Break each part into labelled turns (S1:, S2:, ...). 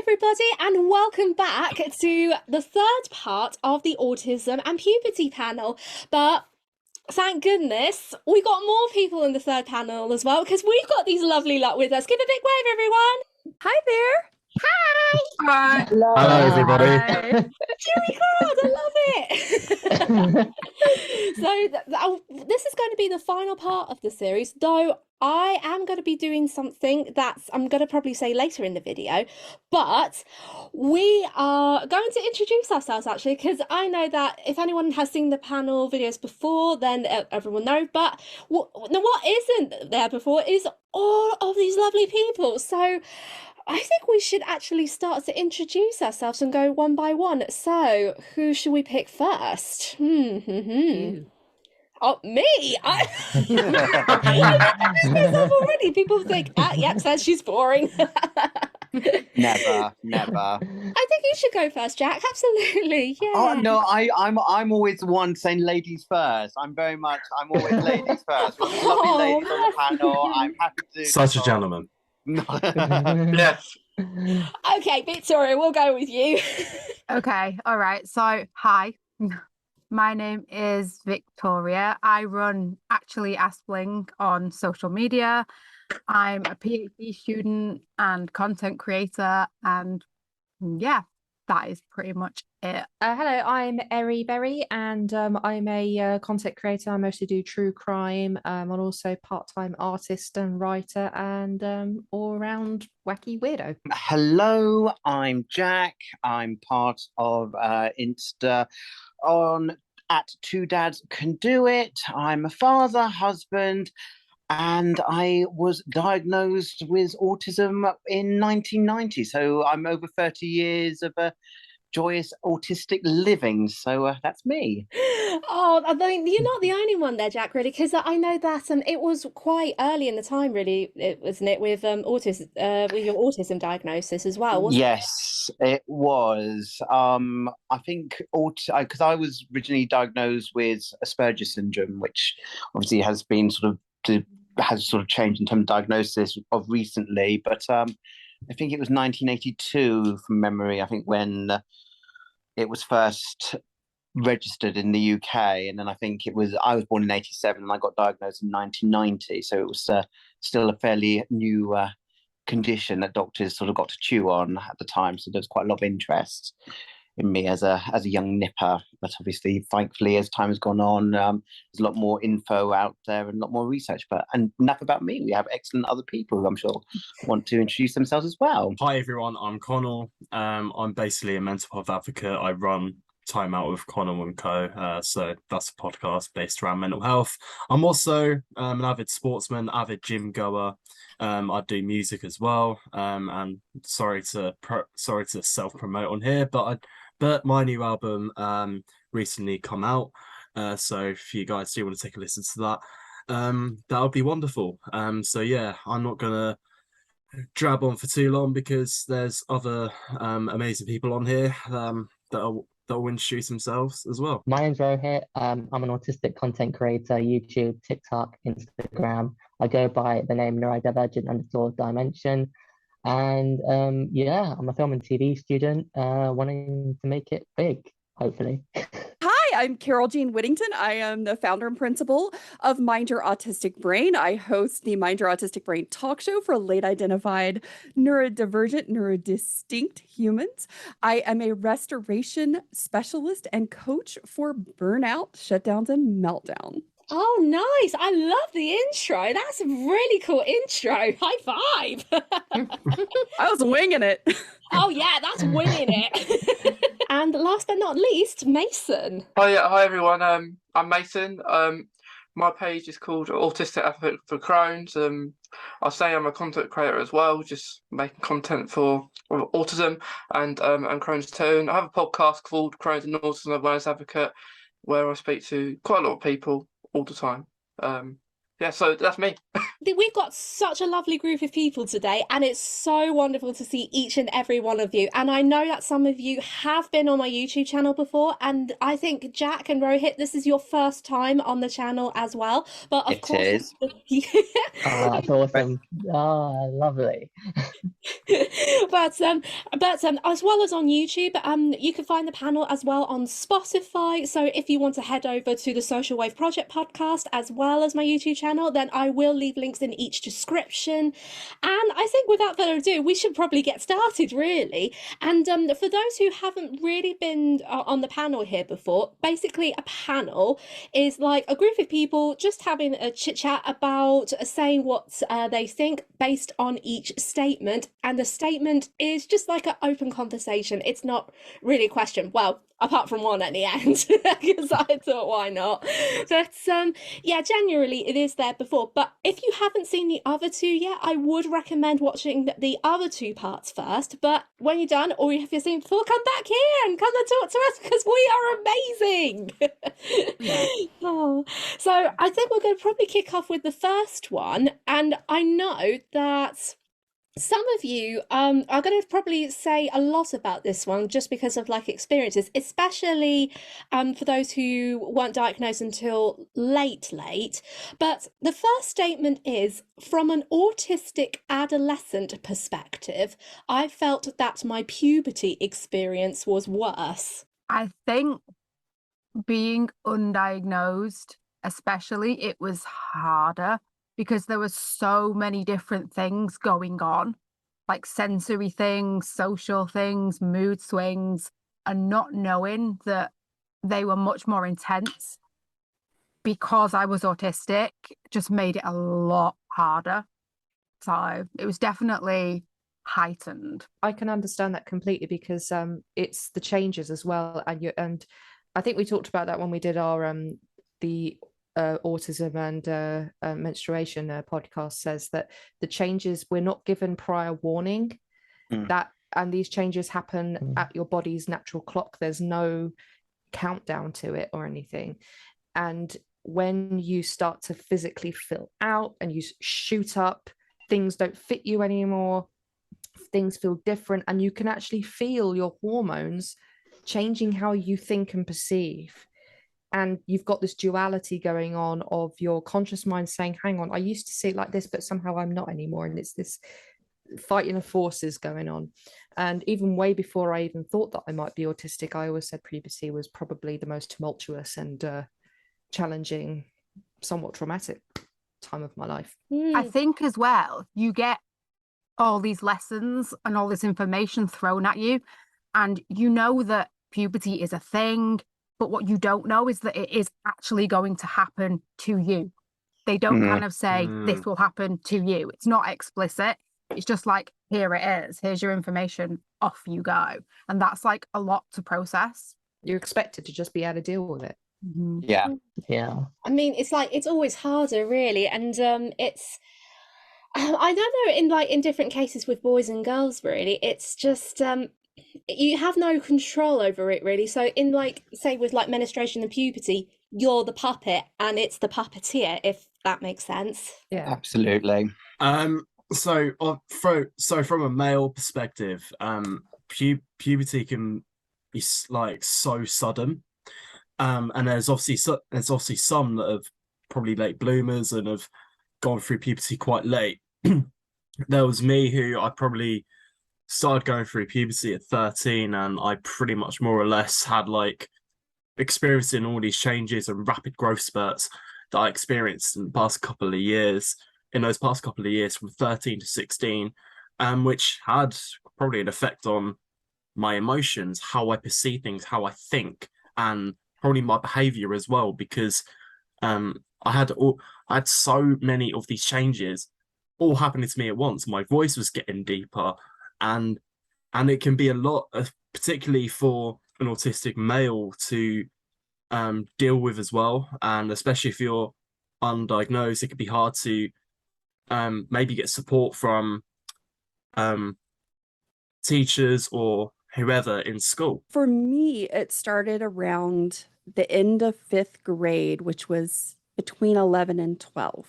S1: everybody, and welcome back to the third part of the Autism and Puberty panel. But thank goodness we got more people in the third panel as well, because we've got these lovely lot with us. Give a big wave, everyone.
S2: Hi there.
S3: Hi.
S4: Hello,
S3: everybody.
S1: Cheery crowd, I love it. So this is going to be the final part of the series, though I am going to be doing something that I'm going to probably say later in the video, but we are going to introduce ourselves actually, because I know that if anyone has seen the panel videos before, then everyone knows, but what isn't there before is all of these lovely people. So I think we should actually start to introduce ourselves and go one by one. So, who should we pick first? Oh, me! I introduced myself already. People think, yep, says she's boring.
S3: Never.
S1: I think you should go first, Jack. Absolutely, yeah.
S3: Oh no, I'm always the one saying ladies first. I'm always ladies first. With lovely ladies on the panel. I'm happy to do
S5: such a gentleman.
S3: Yes.
S1: Okay, Victoria, we'll go with you.
S2: Okay, all right. So, hi. My name is Victoria. I run Actually Ask Bling on social media. I'm a PhD student and content creator, and yeah, that is pretty much it.
S6: Hello, I'm Berrie, and I'm a content creator. I mostly do true crime. I'm also part-time artist and writer, and all-around wacky weirdo.
S3: Hello, I'm Jack. I'm part of Insta on @2dads-can-do-it. I'm a father, husband, and I was diagnosed with autism in 1990. So I'm over 30 years of a joyous autistic living. So that's me.
S1: Oh, I mean, you're not the only one there, Jack, really, because I know that it was quite early in the time, really, wasn't it, with with your autism diagnosis as well, wasn't
S3: Yes, it was. I think because I was originally diagnosed with Asperger's syndrome, which obviously has been sort of changed in terms of diagnosis of recently. But I think it was 1982 from memory. I think when it was first registered in the UK, and then I was born in 87 and I got diagnosed in 1990. So it was still a fairly new condition that doctors sort of got to chew on at the time. So there's quite a lot of interest in me as a young nipper, but obviously, thankfully, as time has gone on, there's a lot more info out there and a lot more research. And enough about me. We have excellent other people who I'm sure want to introduce themselves as well.
S5: Hi everyone, I'm Connell. I'm basically a mental health advocate. I run Time Out with Connell and Co. So that's a podcast based around mental health. I'm also an avid sportsman, avid gym goer. I do music as well. And sorry to self-promote on here, but my new album recently come out. So if you guys do want to take a listen to that would be wonderful. So yeah, I'm not gonna drab on for too long because there's other amazing people on here that will introduce themselves as well.
S4: My name's Rohit. I'm an autistic content creator, YouTube, TikTok, Instagram. I go by the name neurodivergent_dimension. And yeah, I'm a film and TV student wanting to make it big, hopefully.
S7: Hi, I'm Jean Whittington. I am the founder and principal of Mind Your Autistic Brain. I host the Mind Your Autistic Brain talk show for late identified neurodivergent, neurodistinct humans. I am a restoration specialist and coach for burnout, shutdowns, and meltdown.
S1: Oh, nice. I love the intro. That's a really cool intro. High five.
S7: I was winging it.
S1: Oh, yeah, that's winning it. And last but not least, Mason.
S8: Hi everyone. I'm Mason. My page is called Autistic Advocate for Crohn's. I'll say I'm a content creator as well, just making content for autism and Crohn's too. And I have a podcast called Crohn's and Autism Awareness Advocate, where I speak to quite a lot of people all the time. Yeah, so that's me.
S1: we've got such a lovely group of people today, and it's so wonderful to see each and every one of you. And I know that some of you have been on my YouTube channel before, and I think Jack and Rohit, this is your first time on the channel as well. But of
S3: It
S1: course,
S3: is.
S4: Oh, that's awesome. Oh, lovely.
S1: but as well as on YouTube, you can find the panel as well on Spotify. So if you want to head over to the Social Wave Project podcast as well as my YouTube channel, then I will leave links in each description. And I think without further ado, we should probably get started, really. And for those who haven't really been on the panel here before, basically a panel is like a group of people just having a chit chat about saying what they think based on each statement. And the statement is just like an open conversation. It's not really a question. Well, apart from one at the end, because I thought, why not? But yeah, generally it is there before. But if you haven't seen the other two yet, I would recommend watching the other two parts first. But when you're done, or if you've seen before, come back here and come and talk to us, because we are amazing. Oh, so I think we're going to probably kick off with the first one. And I know that some of you are going to probably say a lot about this one just because of like experiences, especially for those who weren't diagnosed until late. But the first statement is, from an autistic adolescent perspective, I felt that my puberty experience was worse.
S2: I think being undiagnosed, especially, it was harder because there were so many different things going on, like sensory things, social things, mood swings, and not knowing that they were much more intense because I was autistic just made it a lot harder. So it was definitely heightened.
S6: I can understand that completely because it's the changes as well, and I think we talked about that when we did our the autism and menstruation podcast. Says that the changes, we're not given prior warning that, and these changes happen at your body's natural clock. There's no countdown to it or anything. And when you start to physically fill out and you shoot up, things don't fit you anymore, things feel different, and you can actually feel your hormones changing how you think and perceive. And you've got this duality going on of your conscious mind saying, hang on, I used to see it like this, but somehow I'm not anymore. And it's this fighting of forces going on. And even way before I even thought that I might be autistic, I always said puberty was probably the most tumultuous and challenging, somewhat traumatic time of my life.
S2: I think as well, you get all these lessons and all this information thrown at you, and you know that puberty is a thing, but what you don't know is that it is actually going to happen to you. They don't kind of say this will happen to you. It's not explicit. It's just like, here it is. Here's your information. Off you go. And that's like a lot to process.
S6: You're expected to just be able to deal with it.
S3: Yeah.
S1: I mean, it's like, it's always harder, really. And it's, I don't know, in different cases with boys and girls, really, it's just you have no control over it, really. So in, like, say with like menstruation and puberty, you're the puppet and it's the puppeteer, if that makes sense.
S6: Yeah,
S3: Absolutely.
S5: So from a male perspective, puberty can be like so sudden, and there's obviously some that have probably late bloomers and have gone through puberty quite late. There was me, who I probably started going through puberty at 13, and I pretty much more or less had like experiencing all these changes and rapid growth spurts that I experienced in the past couple of years. In those past couple of years, from 13 to 16, which had probably an effect on my emotions, how I perceive things, how I think, and probably my behavior as well, because I had so many of these changes all happening to me at once. My voice was getting deeper, and it can be a lot, particularly for an autistic male, to deal with as well. And especially if you're undiagnosed, it can be hard to maybe get support from teachers or whoever in school.
S7: For me, it started around the end of 5th grade, which was between 11 and 12.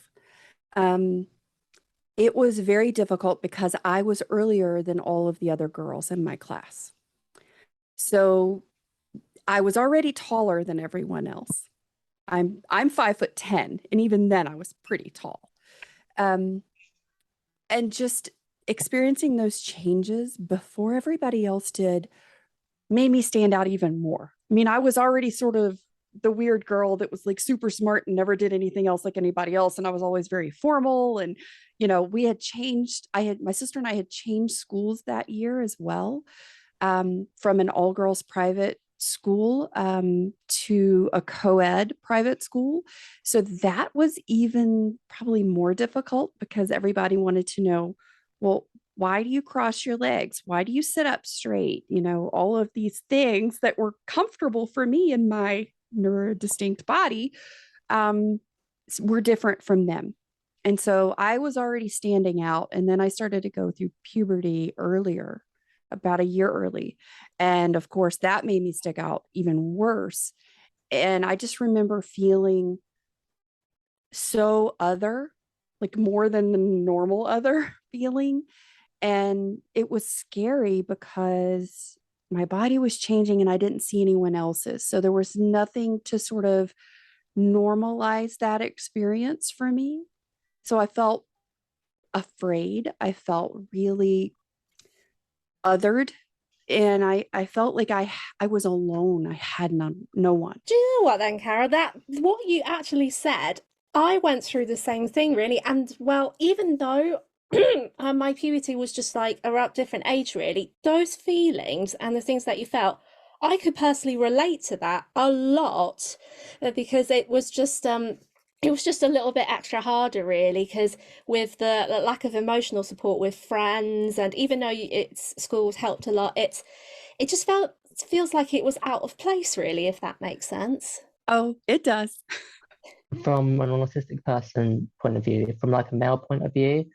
S7: It was very difficult because I was earlier than all of the other girls in my class. So I was already taller than everyone else. I'm 5'10", and even then I was pretty tall. And just experiencing those changes before everybody else did made me stand out even more. I mean, I was already sort of the weird girl that was like super smart and never did anything else like anybody else. And I was always very formal. And, we had changed. My sister and I had changed schools that year as well, from an all girls private school to a co-ed private school. So that was even probably more difficult because everybody wanted to know, well, why do you cross your legs? Why do you sit up straight? All of these things that were comfortable for me in my neurodistinct body were different from them. And so I was already standing out. And then I started to go through puberty earlier, about a year early. And of course, that made me stick out even worse. And I just remember feeling so other, like more than the normal other feeling. And it was scary because my body was changing and I didn't see anyone else's. So there was nothing to sort of normalize that experience for me. So I felt afraid. I felt really othered. And I felt like I was alone. I had no one.
S1: Do you know what then, Cara? That what you actually said, I went through the same thing really. And well, even though my puberty was just like around different age really, those feelings and the things that you felt, I could personally relate to that a lot because it was just a little bit extra harder really, because with the lack of emotional support with friends, and even though schools helped a lot, it just feels like it was out of place really, if that makes sense.
S7: Oh, it does.
S4: From an autistic person point of view, from like a male point of view,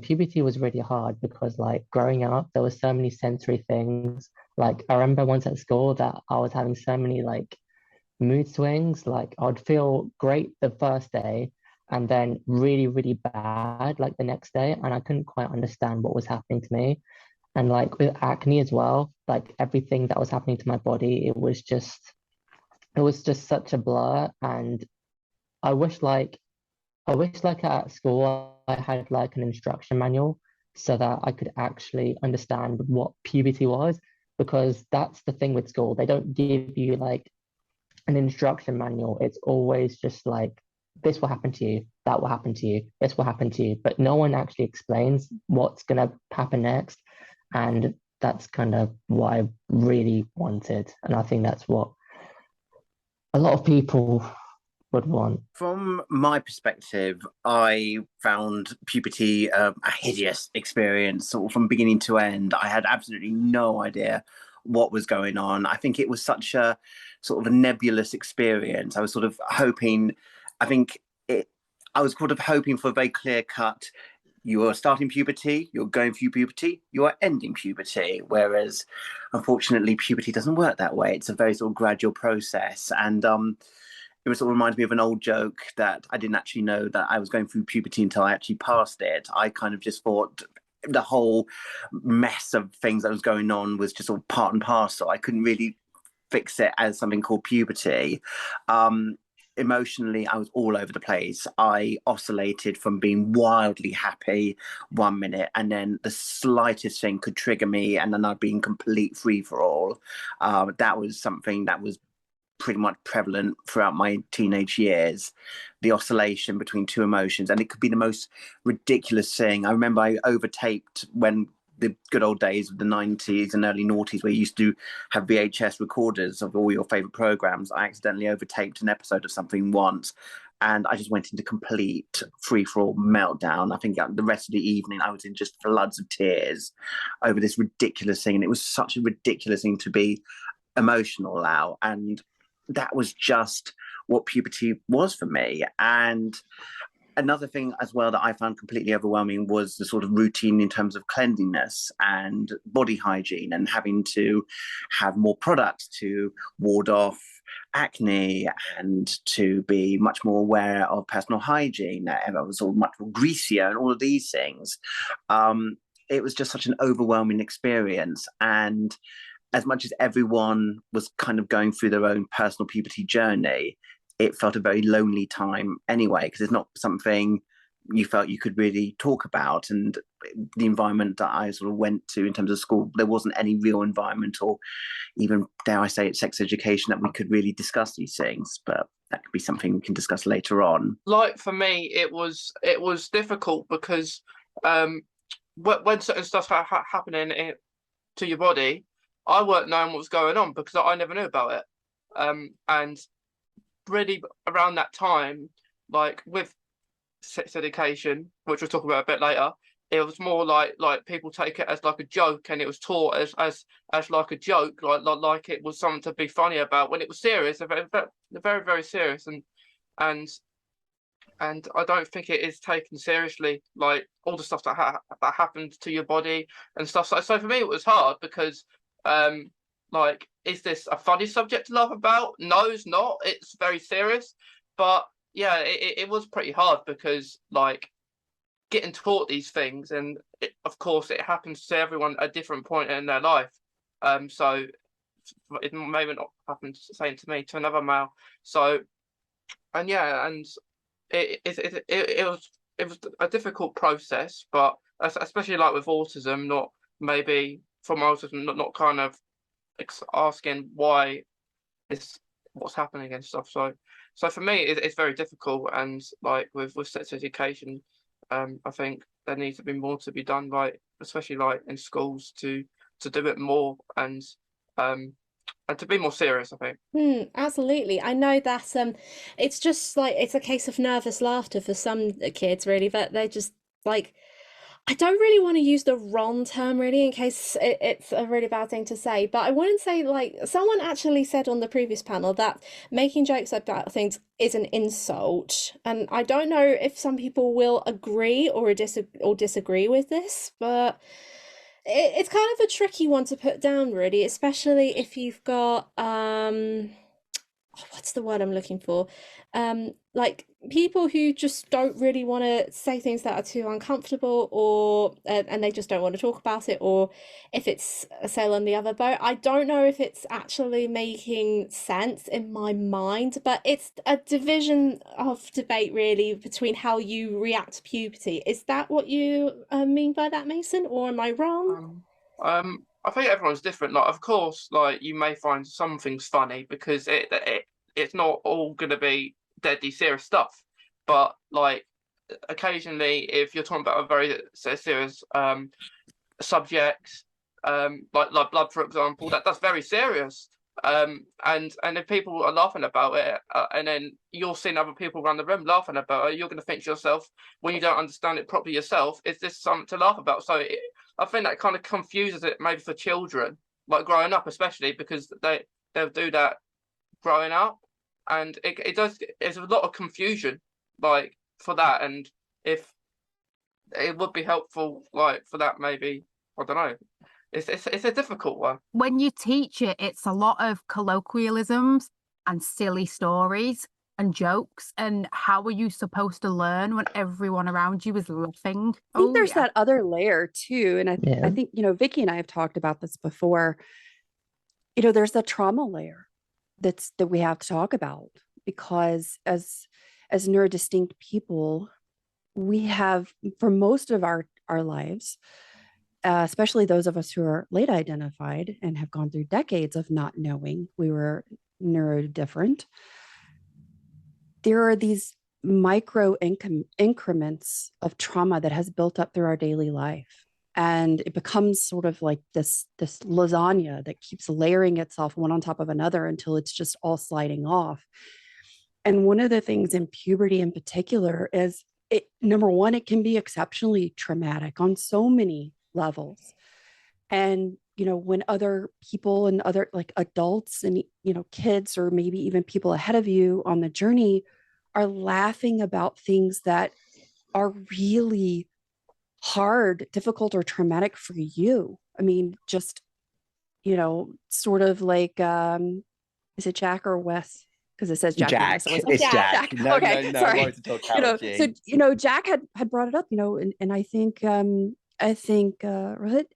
S4: puberty was really hard because like growing up, there was so many sensory things. Like I remember once at school that I was having so many like mood swings. Like I'd feel great the first day and then really, really bad like the next day. And I couldn't quite understand what was happening to me. And like with acne as well, like everything that was happening to my body, it was just such a blur. And I wish like at school I had like an instruction manual so that I could actually understand what puberty was, because that's the thing with school. They don't give you like an instruction manual. It's always just like, this will happen to you, that will happen to you, this will happen to you, but no one actually explains what's going to happen next. And that's kind of what I really wanted. And I think that's what a lot of people would want.
S3: From my perspective, I found puberty a hideous experience, sort of from beginning to end. I had absolutely no idea what was going on. I think it was such a sort of a nebulous experience. I was sort of hoping, I was sort of hoping for a very clear cut. You are starting puberty, you're going through puberty, you are ending puberty. Whereas, unfortunately, puberty doesn't work that way. It's a very sort of gradual process. And it sort of reminds me of an old joke that I didn't actually know that I was going through puberty until I actually passed it. I kind of just thought the whole mess of things that was going on was just sort of part and parcel. I couldn't really fix it as something called puberty. Emotionally, I was all over the place. I oscillated from being wildly happy 1 minute, and then the slightest thing could trigger me, and then I'd be in complete free-for-all. That was something that was pretty much prevalent throughout my teenage years, the oscillation between two emotions. And it could be the most ridiculous thing. I remember I overtaped when the good old days of the 90s and early noughties, where you used to have VHS recorders of all your favorite programs. I accidentally overtaped an episode of something once, and I just went into complete free-for-all meltdown. I think the rest of the evening I was in just floods of tears over this ridiculous thing. And it was such a ridiculous thing to be emotional about. And that was just what puberty was for me. And another thing as well that I found completely overwhelming was the sort of routine in terms of cleanliness and body hygiene, and having to have more products to ward off acne and to be much more aware of personal hygiene. I was all much more greasier and all of these things. It was just such an overwhelming experience. And as much as everyone was kind of going through their own personal puberty journey, it felt a very lonely time anyway, because it's not something you felt you could really talk about. And the environment that I sort of went to in terms of school, there wasn't any real environment, or even, dare I say it, sex education, that we could really discuss these things. But that could be something we can discuss later on.
S8: Like for me, it was difficult because when certain stuff happening to your body, I weren't knowing what was going on because I never knew about it. And really around that time, like with sex education, which we'll talk about a bit later, it was more like people take it as like a joke, and it was taught as like a joke, like it was something to be funny about, when it was serious, very, very serious. And I don't think it is taken seriously, like all the stuff that happened to your body and stuff. So for me, it was hard because, like, is this a funny subject to laugh about? No, it's not. It's very serious. But yeah, it was pretty hard because, like, getting taught these things, and of course, it happens to everyone at a different point in their life. So it may not happen saying to me to another male. So, and yeah, and it was a difficult process, but especially like with autism, not maybe from autism, not kind of asking why it's what's happening and stuff. So for me, it's very difficult, and like with sex education, I think there needs to be more to be done, like especially like in schools to do it more and to be more serious, I think.
S1: Absolutely. I know that it's just like it's a case of nervous laughter for some kids, really, but they're just like, I don't really want to use the wrong term, really, in case it's a really bad thing to say, but I wouldn't say, like, someone actually said on the previous panel that making jokes about things is an insult, and I don't know if some people will agree or disagree with this, but it's kind of a tricky one to put down, really, especially if you've got what's the word I'm looking for? Like people who just don't really want to say things that are too uncomfortable, or and they just don't want to talk about it, or if it's a sail on the other boat. I don't know if it's actually making sense in my mind, but it's a division of debate, really, between how you react to puberty. Is that what you mean by that, Mason, or am I wrong?
S8: I think everyone's different. Like, of course, like you may find some things funny because it's not all going to be deadly serious stuff. But like occasionally, if you're talking about a very serious subject, like blood, for example, that's very serious. And if people are laughing about it, and then you're seeing other people around the room laughing about it, you're going to think to yourself, when you don't understand it properly yourself, is this something to laugh about? So I think that kind of confuses it maybe for children, like growing up, especially because they'll do that growing up, and it does. There's a lot of confusion, like for that, and if it would be helpful, like for that, maybe I don't know. It's a difficult one.
S2: When you teach it, it's a lot of colloquialisms and silly stories and jokes. And how are you supposed to learn when everyone around you is laughing?
S7: I think there's that other layer too. And I think, Vicky and I have talked about this before. There's the trauma layer that we have to talk about, because as neurodistinct people, we have, for most of our lives, especially those of us who are late identified and have gone through decades of not knowing we were neurodifferent, there are these micro increments of trauma that has built up through our daily life. And it becomes sort of like this lasagna that keeps layering itself one on top of another until it's just all sliding off. And one of the things in puberty in particular is, number one, it can be exceptionally traumatic on so many levels. And, when other people and other like adults and, kids, or maybe even people ahead of you on the journey, are laughing about things that are really hard, difficult, or traumatic for you. I mean, just, sort of like, Is it Jack or Wes? Because it says Jack.
S3: Jack.
S7: So
S3: It's
S1: Jack.
S3: Jack. No,
S7: Okay,
S3: no,
S7: sorry.
S3: worries at all, Carol
S7: So
S3: G.
S7: Jack had brought it up, and I think Rohit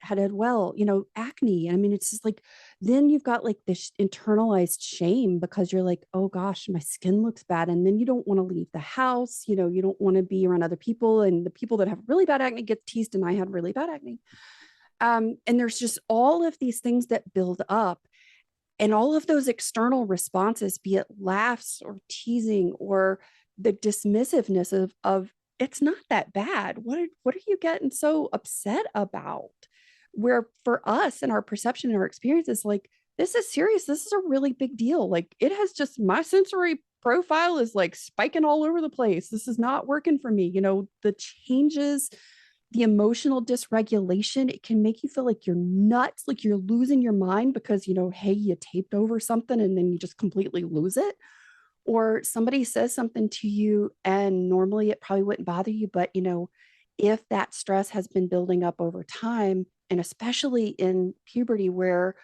S7: had it well, acne. I mean, it's just like then you've got like this internalized shame because you're like, oh gosh, my skin looks bad, and then you don't want to leave the house. You don't want to be around other people, and the people that have really bad acne get teased, and I had really bad acne. And there's just all of these things that build up. And all of those external responses, be it laughs or teasing or the dismissiveness of it's not that bad. What are you getting so upset about? Where for us and our perception and our experience is like, this is serious. This is a really big deal. Like it has just, my sensory profile is like spiking all over the place. This is not working for me. The changes, the emotional dysregulation, it can make you feel like you're nuts, like you're losing your mind because, hey, you taped over something and then you just completely lose it. Or somebody says something to you and normally it probably wouldn't bother you, but, if that stress has been building up over time, and especially in puberty where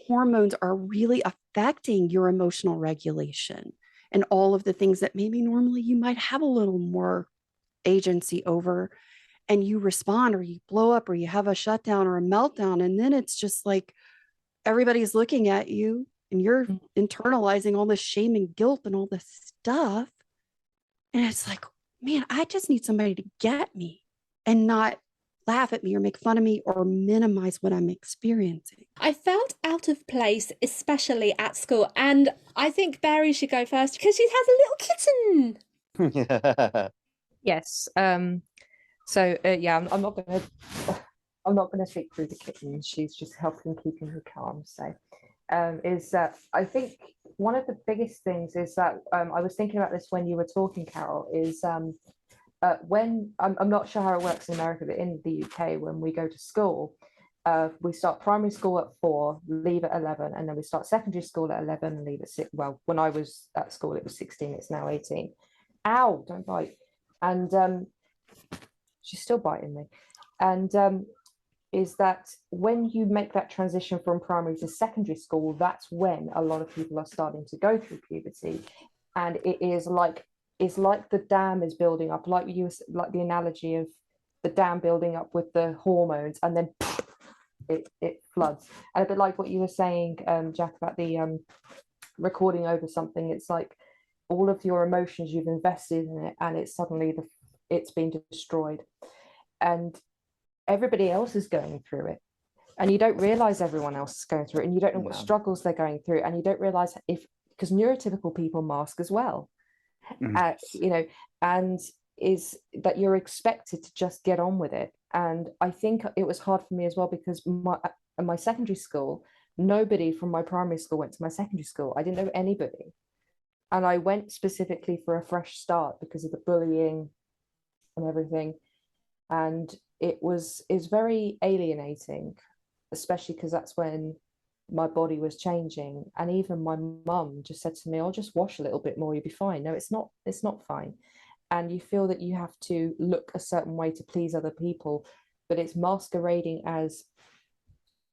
S7: hormones are really affecting your emotional regulation and all of the things that maybe normally you might have a little more agency over, and you respond or you blow up or you have a shutdown or a meltdown. And then it's just like everybody's looking at you and you're internalizing all this shame and guilt and all this stuff. And it's like, man, I just need somebody to get me and not laugh at me or make fun of me or minimize what I'm experiencing.
S1: I felt out of place, especially at school. And I think Berrie should go first because she has a little kitten.
S6: Yes. So yeah, I'm not gonna speak through the kitten. She's just helping keeping her calm. So is that I think one of the biggest things is that I was thinking about this when you were talking, Carol, is when I'm not sure how it works in America, but in the UK, when we go to school, we start primary school at 4, leave at 11, and then we start secondary school at 11 and leave at 6. Well, when I was at school, it was 16. It's now 18. Ow! Don't bite. And she's still biting me. And is that when you make that transition from primary to secondary school, that's when a lot of people are starting to go through puberty. And it's like the dam is building up, like the analogy of the dam building up with the hormones, and then it floods. And a bit like what you were saying, Jack, about the recording over something. It's like all of your emotions you've invested in it, and it's suddenly it's been destroyed, and everybody else is going through it, and you don't realize everyone else is going through it, and you don't know what struggles they're going through, and you don't realize because neurotypical people mask as well. And is that you're expected to just get on with it. And I think it was hard for me as well because my secondary school, nobody from my primary school went to my secondary school. I didn't know anybody, and I went specifically for a fresh start because of the bullying and everything. And it's very alienating, especially because that's when my body was changing. And even my mum just said to me, I'll just wash a little bit more, you'll be fine. No, it's not fine. And you feel that you have to look a certain way to please other people, but it's masquerading as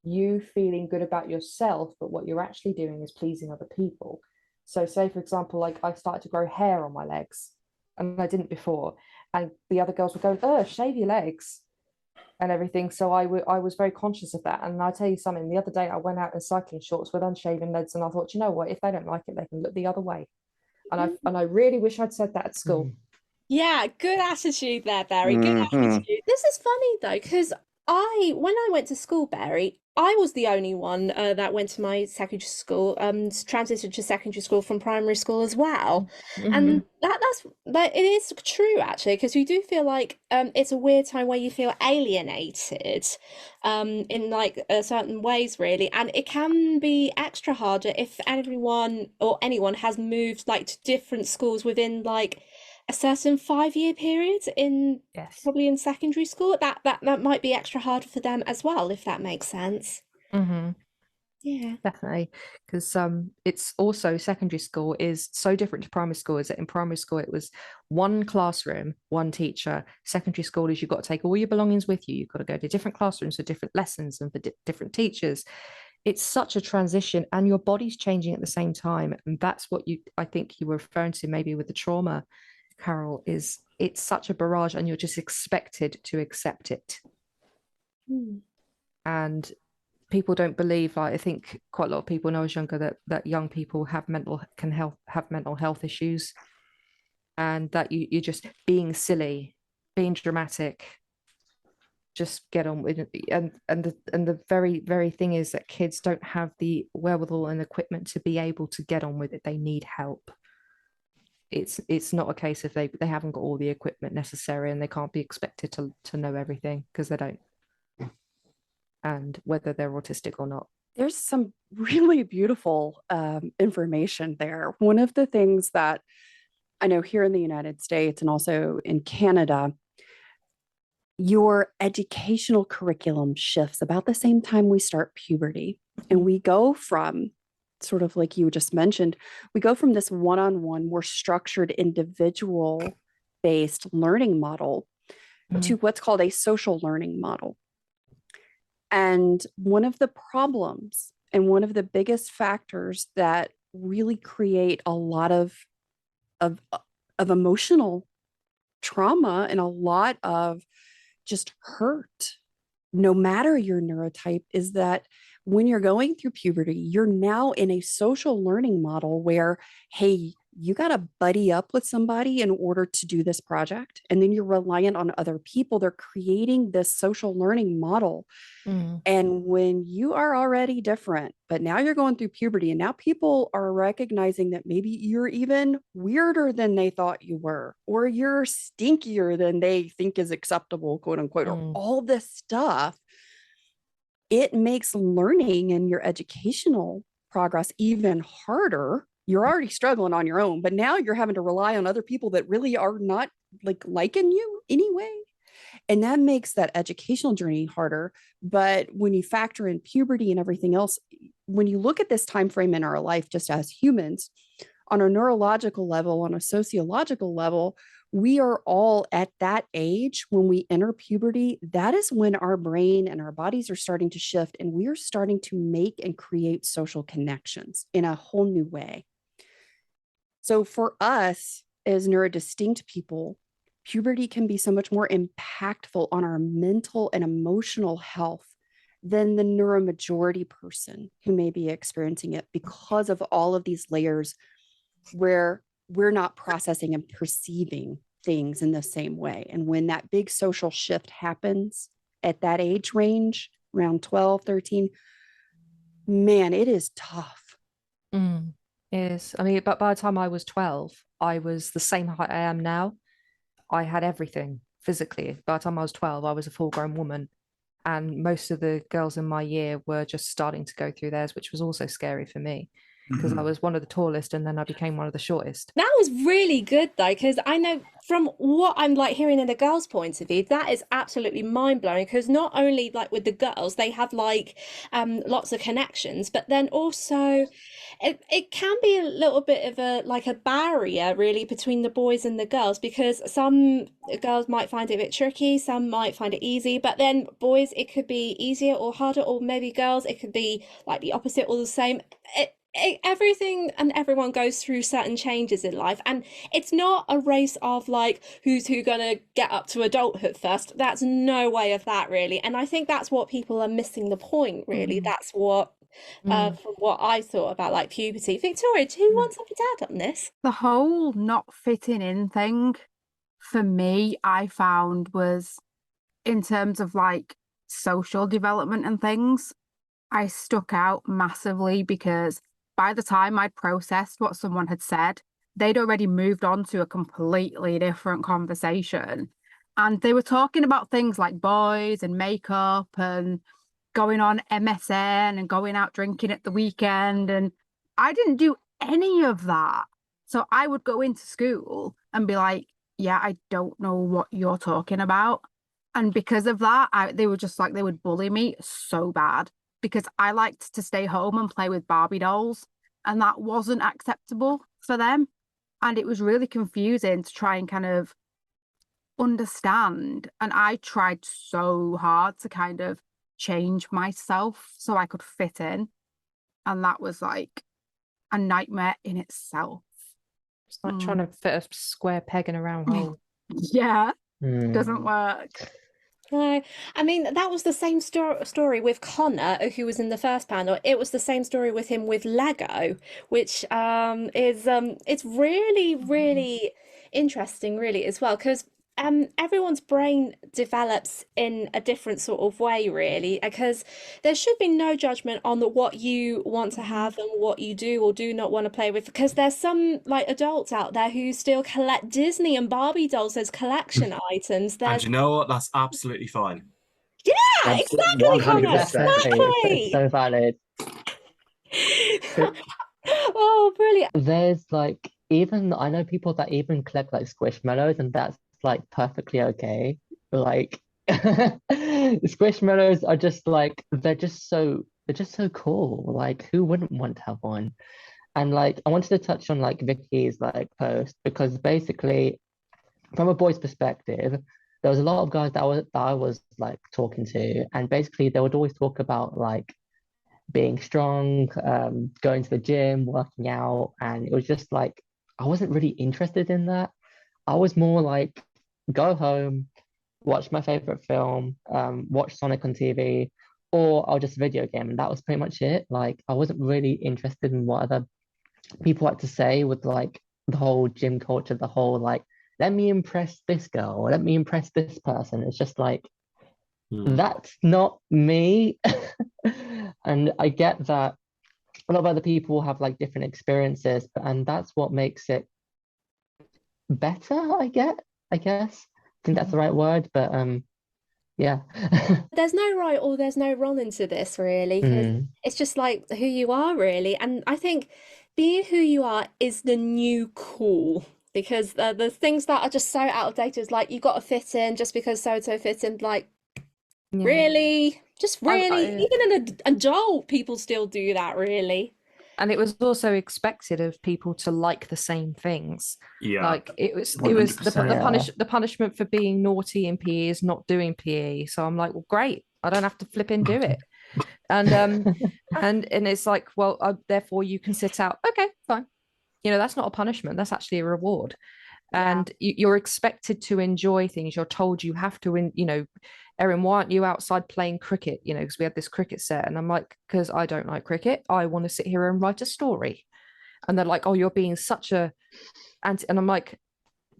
S6: you feeling good about yourself, but what you're actually doing is pleasing other people. So say, for example, like I started to grow hair on my legs, and I didn't before. And the other girls were going, shave your legs and everything. So I was very conscious of that. And I'll tell you something, the other day I went out in cycling shorts with unshaven legs, and I thought, you know what, if they don't like it, they can look the other way. And I really wish I'd said that at school.
S1: Yeah, good attitude there, Berrie. Good attitude. This is funny though, because when I went to school, Berrie, I was the only one that went to my secondary school, transitioned to secondary school from primary school as well. And that it is true actually, because you do feel like it's a weird time where you feel alienated in like certain ways really, and it can be extra harder if everyone or anyone has moved like to different schools within like a certain 5-year period probably in secondary school. That might be extra hard for them as well, if that makes sense. Yeah,
S6: definitely, because it's also secondary school is so different to primary school. Is that in primary school it was one classroom, one teacher. Secondary school is you've got to take all your belongings with you. You've got to go to different classrooms for different lessons and for different teachers. it's such a transition, and your body's changing at the same time. And that's what I think you were referring to maybe with the trauma, Carol, is it's such a barrage and you're just expected to accept it. And people don't believe, like, I think quite a lot of people when I was younger that young people have mental health issues, and that you're just being silly, being dramatic, just get on with it. And the very thing is that kids don't have the wherewithal and equipment to be able to get on with it. They need help. It's not a case of they haven't got all the equipment necessary, and they can't be expected to know everything, because they don't. And whether they're autistic or not.
S7: There's some really beautiful information there. One of the things that I know here in the United States and also in Canada, your educational curriculum shifts about the same time we start puberty. And we go from, sort of like you just mentioned, we go from this one-on-one, more structured, individual-based learning model to what's called a social learning model. And one of the problems and one of the biggest factors that really create a lot of emotional trauma and a lot of just hurt, no matter your neurotype, is that when you're going through puberty, you're now in a social learning model where, hey, you got to buddy up with somebody in order to do this project. And then you're reliant on other people. They're creating this social learning model. And when you are already different, but now you're going through puberty, and now people are recognizing that maybe you're even weirder than they thought you were, or you're stinkier than they think is acceptable, quote unquote, or all this stuff, it makes learning and your educational progress even harder. You're already struggling on your own, but now you're having to rely on other people that really are not liking you anyway. And that makes that educational journey harder. But when you factor in puberty and everything else, when you look at this time frame in our life, just as humans, on a neurological level, on a sociological level, we are all at that age when we enter puberty. That is when our brain and our bodies are starting to shift, and we are starting to make and create social connections in a whole new way. So for us as neurodistinct people, puberty can be so much more impactful on our mental and emotional health than the neuromajority person who may be experiencing it, because of all of these layers where we're not processing and perceiving things in the same way. And when that big social shift happens at that age range, around 12, 13, man, it is tough.
S6: Yes. I mean, but by the time I was 12, I was the same height I am now. I had everything physically. By the time I was 12, I was a full-grown woman. And most of the girls in my year were just starting to go through theirs, which was also scary for me, because I was one of the tallest, and then I became one of the shortest.
S1: That was really good though, because I know from what I'm like hearing in the girls' point of view, that is absolutely mind-blowing, because not only like with the girls, they have like lots of connections, but then also it can be a little bit of a barrier really between the boys and the girls, because some girls might find it a bit tricky, some might find it easy, but then boys, it could be easier or harder, or maybe girls, it could be like the opposite or the same. Everything and everyone goes through certain changes in life, and it's not a race of like who's gonna get up to adulthood first. That's no way of that really, and I think that's what people are missing the point really. That's what from what I thought about like puberty. Victoria, do you want something to add on this?
S2: The whole not fitting in thing for me, I found, was in terms of like social development and things, I stuck out massively, because by the time I'd processed what someone had said, they'd already moved on to a completely different conversation. And they were talking about things like boys and makeup and going on MSN and going out drinking at the weekend. And I didn't do any of that. So I would go into school and be like, yeah, I don't know what you're talking about. And because of that, they were just like, they would bully me so bad, because I liked to stay home and play with Barbie dolls, and that wasn't acceptable for them. And it was really confusing to try and kind of understand. And I tried so hard to kind of change myself so I could fit in. And that was like a nightmare in itself.
S6: It's like trying to fit a square peg in a round hole.
S2: Yeah, doesn't work.
S1: No, I mean that was the same story with Connor, who was in the first panel. It was the same story with him with Lego, which is it's really interesting, really, as well, because everyone's brain develops in a different sort of way, really, because there should be no judgment on what you want to have and what you do or do not want to play with, because there's some like adults out there who still collect Disney and Barbie dolls as collection items.
S5: And
S1: There's
S5: you know what? That's absolutely fine.
S1: exactly, Connor,
S3: 100%.
S1: exactly.
S4: It's so valid.
S1: Oh, brilliant.
S4: There's like, even I know people that even collect like squishmallows, and that's like perfectly okay. Like squishmallows are just like, they're just so cool. Like, who wouldn't want to have one? And like, I wanted to touch on like Vicky's like post, because basically, from a boy's perspective, there was a lot of guys that I was like talking to, and basically they would always talk about like being strong, going to the gym, working out, and it was just like I wasn't really interested in that. I was more like, go home, watch my favorite film, watch Sonic on TV, or I'll just video game, and that was pretty much it. Like, I wasn't really interested in what other people had to say with like the whole gym culture, the whole like, let me impress this girl, let me impress this person. It's just like, that's not me. And I get that a lot of other people have like different experiences, and that's what makes it better, I guess. I think that's the right word, but yeah.
S1: There's no right or there's no wrong into this, really, because it's just like who you are, really. And I think being who you are is the new cool, because the things that are just so out of date is like, you got to fit in just because so-and-so fits in. Like, really? Just really? Even in an adult, people still do that, really.
S6: And it was also expected of people to like the same things.
S5: Yeah.
S6: Like it was the
S5: 100%.
S6: the punishment for being naughty in PE is not doing PE. So I'm like, well, great. I don't have to flip and do it. And and it's like, well, therefore you can sit out. Okay, fine. You know, that's not a punishment. That's actually a reward. And you're expected to enjoy things. You're told you have to, you know, Erin, why aren't you outside playing cricket? You know, because we had this cricket set. And I'm like, because I don't like cricket. I want to sit here and write a story. And they're like, oh, you're being such a anti. And I'm like,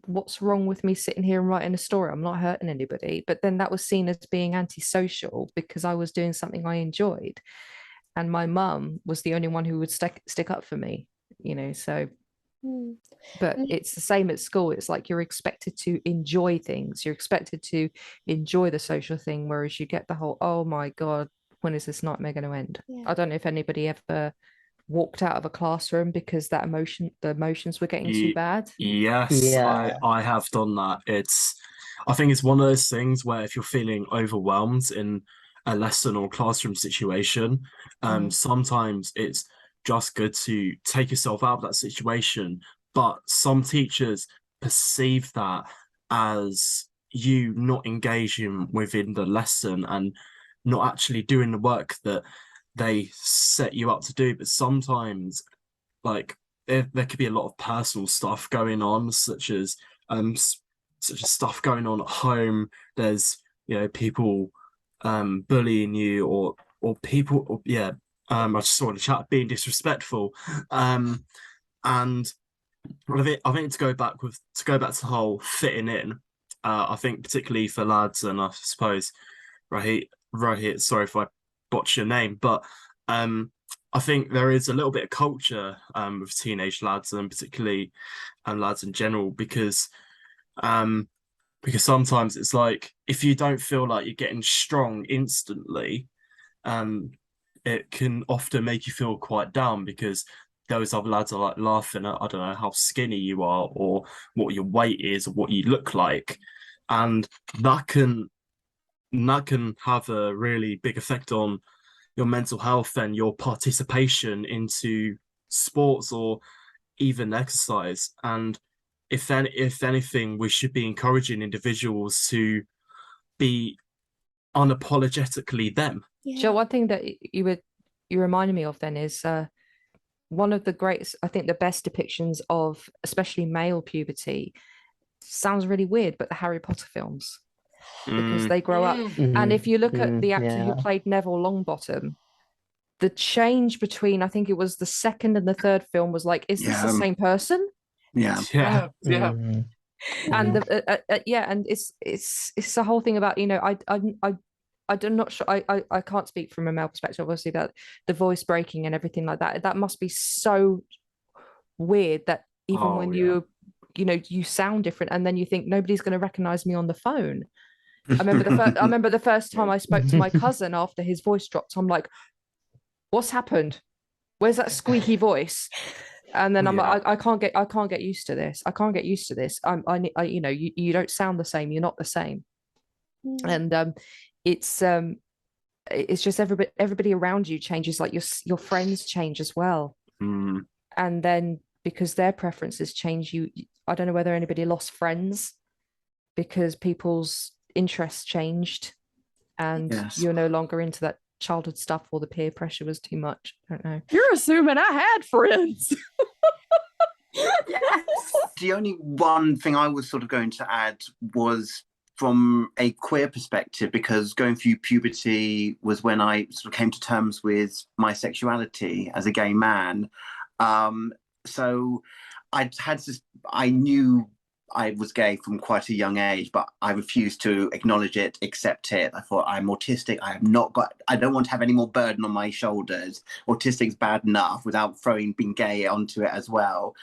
S6: what's wrong with me sitting here and writing a story? I'm not hurting anybody. But then that was seen as being antisocial because I was doing something I enjoyed. And my mum was the only one who would stick up for me, you know, so. But it's the same at school. It's like you're expected to enjoy things. You're expected to enjoy the social thing, whereas you get the whole, oh my God, when is this nightmare going to end? I don't know if anybody ever walked out of a classroom because the emotions were getting too bad.
S5: Yes, I have done that. I think it's one of those things where if you're feeling overwhelmed in a lesson or classroom situation, sometimes it's just good to take yourself out of that situation. But some teachers perceive that as you not engaging within the lesson and not actually doing the work that they set you up to do. But sometimes, like, there could be a lot of personal stuff going on, such as stuff going on at home. There's, you know, people bullying you or people, I just saw in the chat being disrespectful, and I think to go back to the whole fitting in, I think particularly for lads, and I suppose Rohit, sorry if I botch your name, but I think there is a little bit of culture with teenage lads, and particularly lads in general, because sometimes it's like, if you don't feel like you're getting strong instantly, it can often make you feel quite down, because those other lads are like laughing at, I don't know, how skinny you are or what your weight is or what you look like. And that can have a really big effect on your mental health and your participation into sports or even exercise. And if anything, we should be encouraging individuals to be unapologetically them.
S6: Joe, one thing that you reminded me of then is one of the great, I think the best depictions of especially male puberty sounds really weird, but the Harry Potter films, because they grow up. And if you look at the actor who played Neville Longbottom, the change between, I think it was the second and the third film was like, is this the same person?
S8: Yeah.
S6: And and it's the whole thing about, you know, I'm not sure, I can't speak from a male perspective, obviously, that the voice breaking and everything like that, that must be so weird that even when you know, you sound different, and then you think nobody's going to recognize me on the phone. I remember the first time I spoke to my cousin after his voice dropped, I'm like, what's happened? Where's that squeaky voice? And then I'm like, I can't get used to this. I can't get used to this. I you know, you don't sound the same. You're not the same. And it's just everybody around you changes. Like your friends change as well. And then because their preferences change, I don't know whether anybody lost friends because people's interests changed, and you're no longer into that childhood stuff, or the peer pressure was too much. I don't know.
S7: You're assuming I had friends.
S3: Yes. The only one thing I was sort of going to add was from a queer perspective, because going through puberty was when I sort of came to terms with my sexuality as a gay man. So I knew I was gay from quite a young age, but I refused to acknowledge it, accept it. I thought, I'm autistic. I don't want to have any more burden on my shoulders. Autistic's bad enough without throwing being gay onto it as well.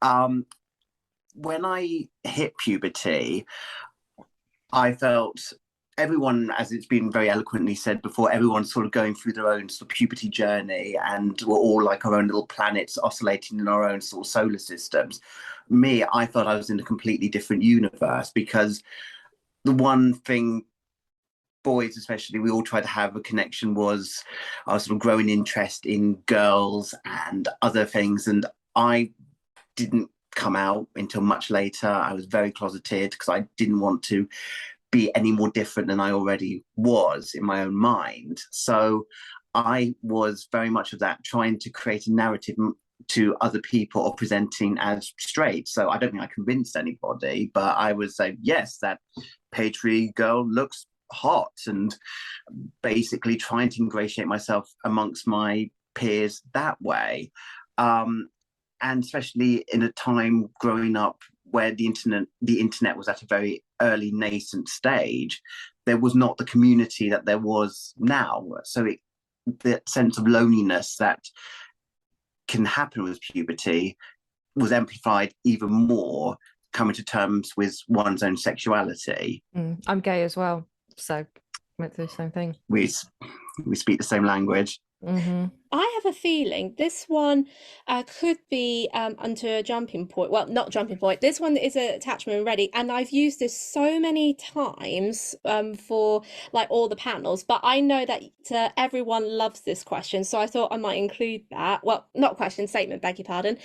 S3: When I hit puberty, I felt everyone, as it's been very eloquently said before, everyone's sort of going through their own sort of puberty journey, and we're all like our own little planets oscillating in our own sort of solar systems. Me, I felt I was in a completely different universe, because the one thing boys especially we all tried to have a connection was our sort of growing interest in girls and other things, and I didn't come out until much later. I was very closeted because I didn't want to be any more different than I already was in my own mind. So I was very much of that, trying to create a narrative to other people or presenting as straight. So I don't think I convinced anybody, but I would say, yes, that page-3 girl looks hot, and basically trying to ingratiate myself amongst my peers that way. And especially in a time growing up where the internet was at a very early nascent stage, there was not the community that there was now. So the sense of loneliness that can happen with puberty was amplified even more, coming to terms with one's own sexuality.
S6: I'm gay as well, so went through the same thing.
S3: We speak the same language.
S1: I have a feeling this one could be onto a jumping point. Well, not jumping point. This one is an attachment ready, and I've used this so many times for like all the panels. But I know that everyone loves this question, so I thought I might include that. Well, not question, statement. Beg your pardon.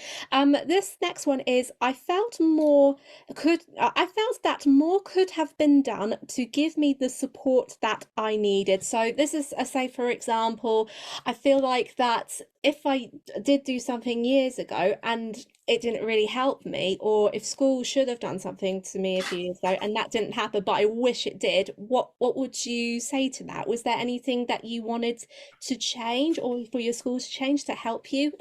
S1: This next one is: I felt that more could have been done to give me the support that I needed. So this is say, for example, I feel like that if I did do something years ago and it didn't really help me, or if school should have done something to me a few years ago and that didn't happen, but I wish it did, what would you say to that? Was there anything that you wanted to change, or for your school to change to help you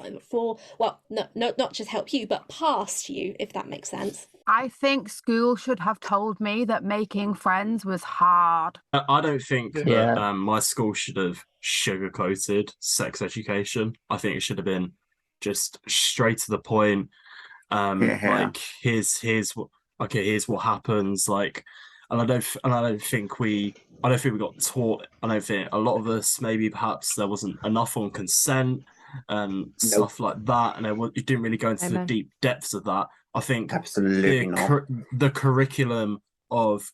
S1: not just help you, but past you, if that makes sense?
S2: I think school should have told me that making friends was hard.
S5: I don't think that my school should have sugarcoated sex education. I think it should have been just straight to the point. Like here's what happens. Like, and I don't think we got taught. I don't think a lot of us, maybe perhaps there wasn't enough on consent and stuff like that, and it didn't really go into the deep depths of that. I think
S3: absolutely
S5: the curriculum of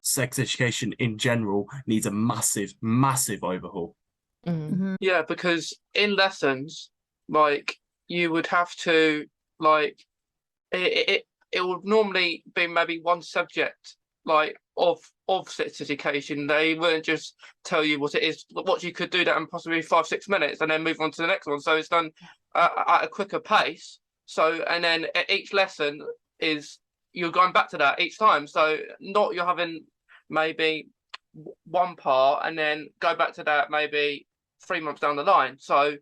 S5: sex education in general needs a massive overhaul.
S8: Yeah, because in lessons, like, you would have to, like, it would normally be maybe one subject like of sex education. They wouldn't just tell you what it is, what you could do that in possibly 5-6 minutes, and then move on to the next one. So it's done at a quicker pace. So, and then each lesson is you're going back to that each time. So not you're having maybe one part and then go back to that maybe 3 months down the line. So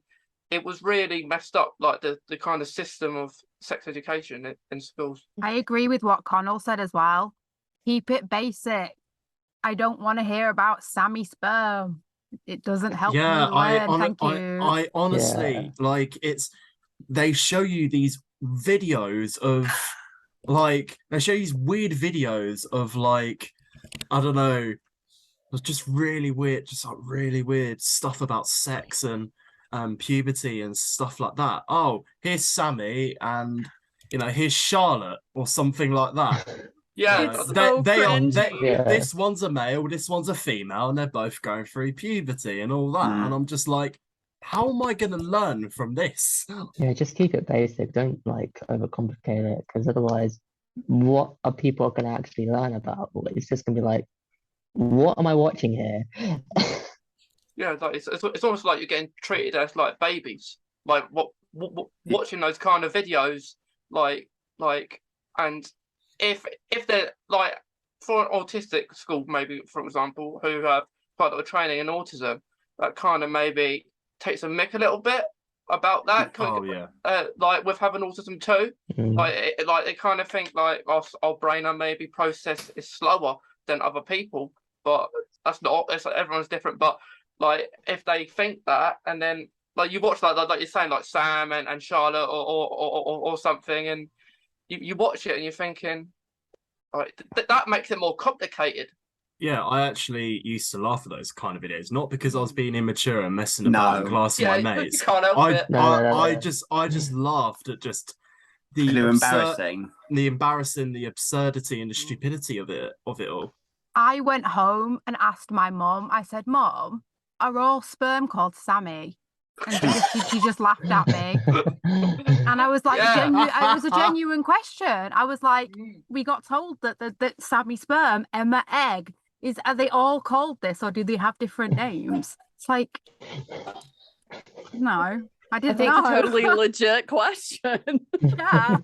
S8: it was really messed up, like the kind of system of sex education in schools.
S2: I agree with what Connell said as well. Keep it basic. I don't want to hear about Sammy sperm. It doesn't help me learn.
S5: I honestly, like, they show you these videos of, like, they show you these weird videos of, like, I don't know, just really weird stuff about sex and puberty and stuff like that. Oh, here's Sammy and, you know, here's Charlotte or something like that.
S8: Yeah,
S7: It's so cringy.
S5: This one's a male, this one's a female, and they're both going through puberty and all that. And I'm just like, how am I going to learn from this?
S4: Yeah, just keep it basic. Don't like overcomplicate it, because otherwise, what are people going to actually learn about? It's just going to be like, what am I watching here?
S8: Yeah, like it's almost like you're getting treated as like babies. Like watching those kind of videos, like, and if they're like for an autistic school, maybe for example, who have quite a lot of training in autism, that kind of maybe takes a mick a little bit about that.
S5: Oh yeah.
S8: Like with having autism too, like they kind of think like our brain and maybe process is slower than other people, but that's not. It's like everyone's different, but like if they think that, and then like you watch like you're saying, like Sam and Charlotte or something, and you watch it and you're thinking, like that makes it more complicated.
S5: Yeah, I actually used to laugh at those kind of videos, not because I was being immature and messing about in class with my mates.
S8: You can't help it.
S5: I just laughed at just the embarrassing, the absurdity and the stupidity of it all.
S2: I went home and asked my mum. I said, "Mum, are all sperm called Sammy?" And she just laughed at me. And I was like, it was a genuine question. I was like, we got told that Sammy sperm, Emma egg, are they all called this, or do they have different names? It's like, no, I didn't know.
S7: It's a totally legit question.
S2: Yeah.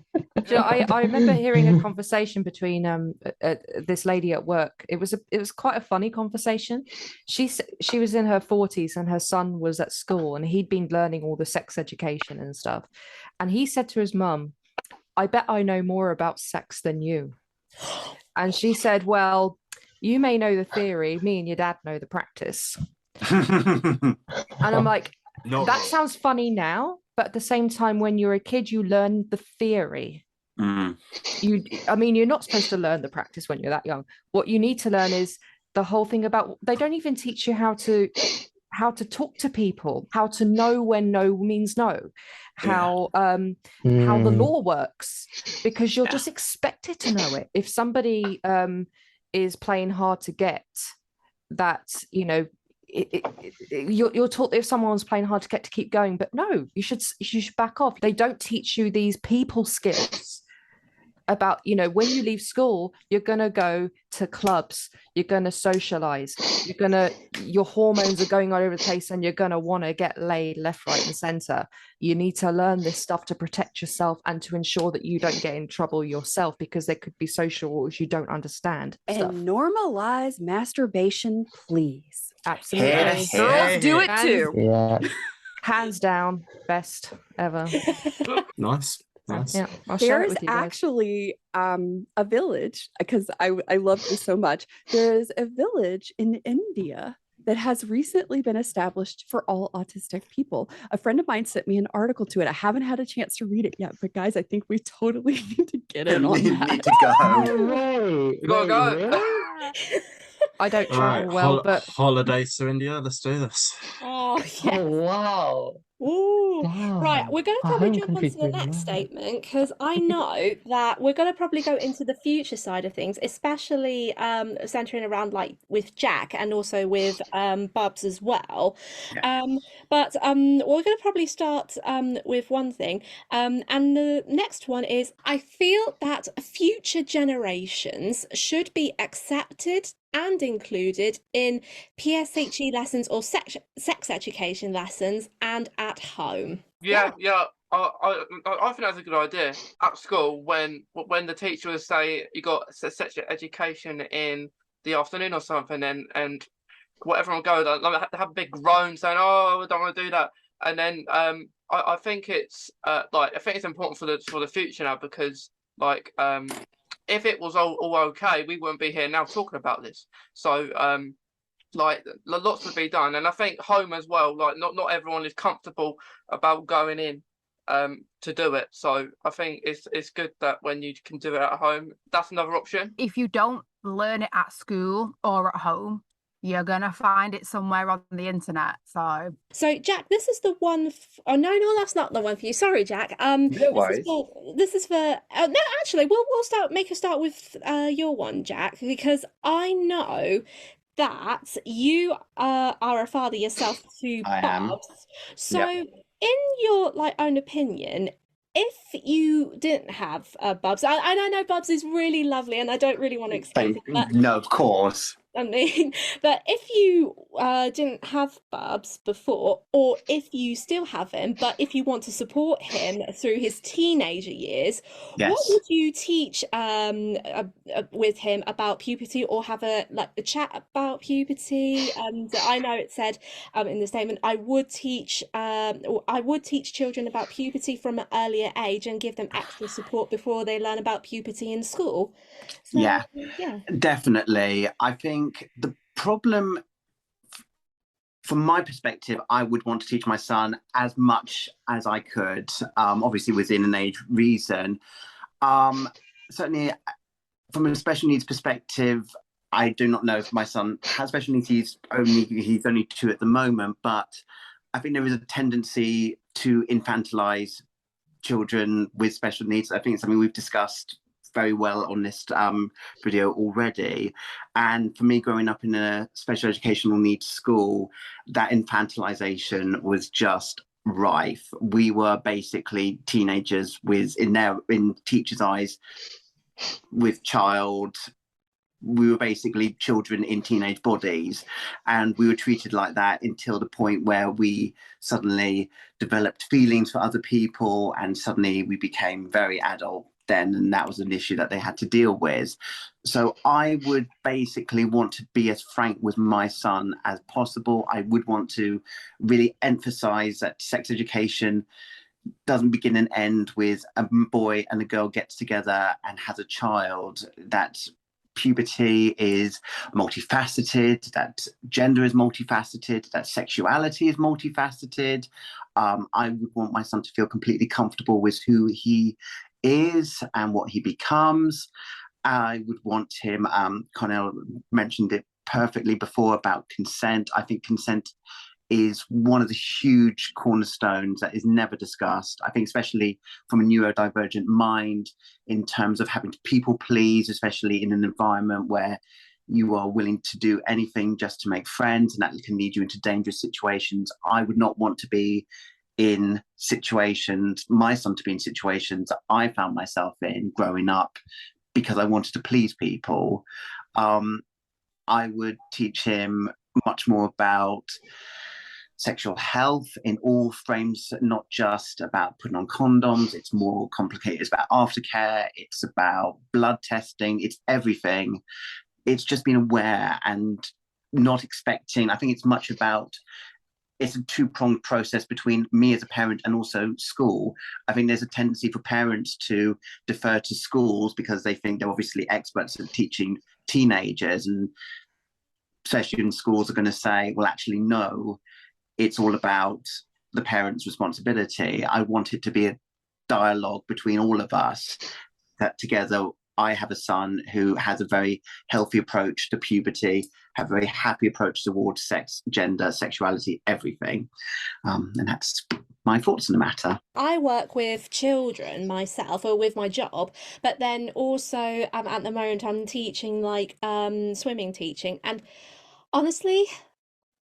S6: I remember hearing a conversation between this lady at work. It was quite a funny conversation. She was in her 40s and her son was at school, and he'd been learning all the sex education and stuff. And he said to his mum, "I bet I know more about sex than you." And she said, "Well, you may know the theory, me and your dad know the practice." And I'm like, that sounds funny now, but at the same time, when you're a kid, you learn the theory. You're not supposed to learn the practice when you're that young. What you need to learn is the whole thing about, they don't even teach you how to talk to people, how to know when no means no, how the law works, because you're just expected to know it. If somebody is playing hard to get, that, you know, you're taught if someone's playing hard to get to keep going, but no, you should back off. They don't teach you these people skills about, you know, when you leave school, you're gonna go to clubs, you're gonna socialize, your hormones are going all over the place, and you're gonna want to get laid left, right, and center. You need to learn this stuff to protect yourself and to ensure that you don't get in trouble yourself, because there could be social rules you don't understand.
S7: And normalize masturbation, please.
S6: Absolutely.
S7: Girls do it too.
S4: Yeah.
S6: Hands down, best ever.
S5: Nice.
S6: Yeah, I'll share it
S7: There's
S6: with you guys.
S7: actually a village, because I love this so much. There is a village in India that has recently been established for all autistic people. A friend of mine sent me an article to it. I haven't had a chance to read it yet, but guys, I think we totally need to get in on that.
S3: Need to go.
S8: You gotta go.
S6: I don't
S5: All right,
S6: travel well, but
S5: holidays to India. Let's do this.
S1: Oh, yeah.
S4: Oh, wow.
S1: Ooh, right.
S4: Damn,
S1: We're going to
S4: our
S1: probably
S4: home
S1: jump on
S4: country's
S1: to the
S4: doing
S1: next
S4: well.
S1: statement because I know that we're going to probably go into the future side of things, especially centering around like with Jack and also with Bubs as well.
S3: Yeah.
S1: But we're going to probably start with one thing. And the next one is I feel that future generations should be accepted and included in PSHE lessons or sex education lessons and at home.
S8: Yeah, yeah. I think that's a good idea. At school, when the teacher would say you got sex education in the afternoon or something, and whatever will go, they have a big groan saying, "Oh, I don't want to do that." And then I think it's like I think it's important for the future now because like if it was all okay, we wouldn't be here now talking about this. So like lots would be done, and I think home as well. Like not everyone is comfortable about going in to do it. So I think it's good that when you can do it at home, that's another option.
S2: If you don't learn it at school or at home, you're gonna find it somewhere on the internet. So
S1: Jack, this is the one. Oh no, that's not the one for you. Sorry, Jack.
S3: No worries.
S1: This is for. No, actually, we'll make a start with your one, Jack, because I know that you are a father yourself to
S3: I am.
S1: Bubs. So,
S3: Yep.
S1: in your like own opinion, if you didn't have Bubs, and I know Bubs is really lovely, and I don't really want to exclude him, but
S3: No, of course.
S1: I mean, but if you didn't have Bubs before, or if you still have him, but if you want to support him through his teenager years, what
S3: Yes.
S1: would you teach with him about puberty, or have a chat about puberty? And I know it said in the statement, I would teach children about puberty from an earlier age and give them extra support before they learn about puberty in school. So,
S3: Yeah.
S1: yeah.
S3: Definitely. I think the problem, from my perspective, I would want to teach my son as much as I could, obviously within an age reason. Certainly, from a special needs perspective, I do not know if my son has special needs. He's only 2 at the moment, but I think there is a tendency to infantilize children with special needs. I think it's something we've discussed very well on this video already. And for me, growing up in a special educational needs school, that infantilization was just rife. We were basically teenagers in teachers' eyes with child. We were basically children in teenage bodies, and we were treated like that until the point where we suddenly developed feelings for other people, and suddenly we became very adult then, and that was an issue that they had to deal with. So I would basically want to be as frank with my son as possible. I would want to really emphasize that sex education doesn't begin and end with a boy and a girl gets together and has a child. That puberty is multifaceted, that gender is multifaceted, that sexuality is multifaceted. I would want my son to feel completely comfortable with who he is and what he becomes. I would want him, Connell mentioned it perfectly before about consent. I think consent is one of the huge cornerstones that is never discussed. I think especially from a neurodivergent mind, in terms of having to people please, especially in an environment where you are willing to do anything just to make friends, and that can lead you into dangerous situations. I would not want to be in situations, my son to be in situations that I found myself in growing up because I wanted to please people. I would teach him much more about sexual health in all frames, not just about putting on condoms. It's more complicated. It's about aftercare. It's about blood testing. It's everything. It's just being aware and not expecting. I think it's much about, it's a two-pronged process between me as a parent and also school. I think there's a tendency for parents to defer to schools because they think they're obviously experts at teaching teenagers, and especially in schools are going to say, well, actually, no, it's all about the parents' responsibility. I want it to be a dialogue between all of us, that together I have a son who has a very healthy approach to puberty, have a very happy approach towards sex, gender, sexuality, everything. And that's my thoughts on the matter.
S1: I work with children myself, or with my job, but then also at the moment I'm teaching like swimming teaching, and honestly,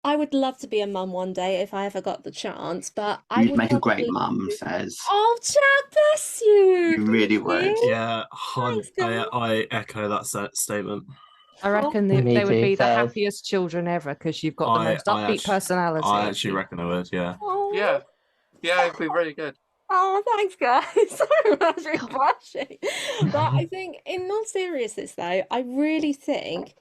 S1: I would love to be a mum one day if I ever got the chance, but I
S3: You'd
S1: would
S3: make a
S1: love
S3: great
S1: to.
S3: mum, Fez.
S1: Oh, Jack, bless you.
S3: You really
S1: Thank
S3: would.
S1: you.
S5: Yeah,
S1: Thanks, guys.
S5: I echo that statement.
S6: I reckon
S4: Me
S6: they would
S4: too,
S6: be the
S4: Fez.
S6: happiest children ever because you've got the most upbeat personality.
S5: I actually reckon I would, yeah.
S1: Oh,
S8: Yeah, yeah, it'd be really good.
S1: oh, thanks, guys. So much for flashing. But I think, in all seriousness, though, I really think,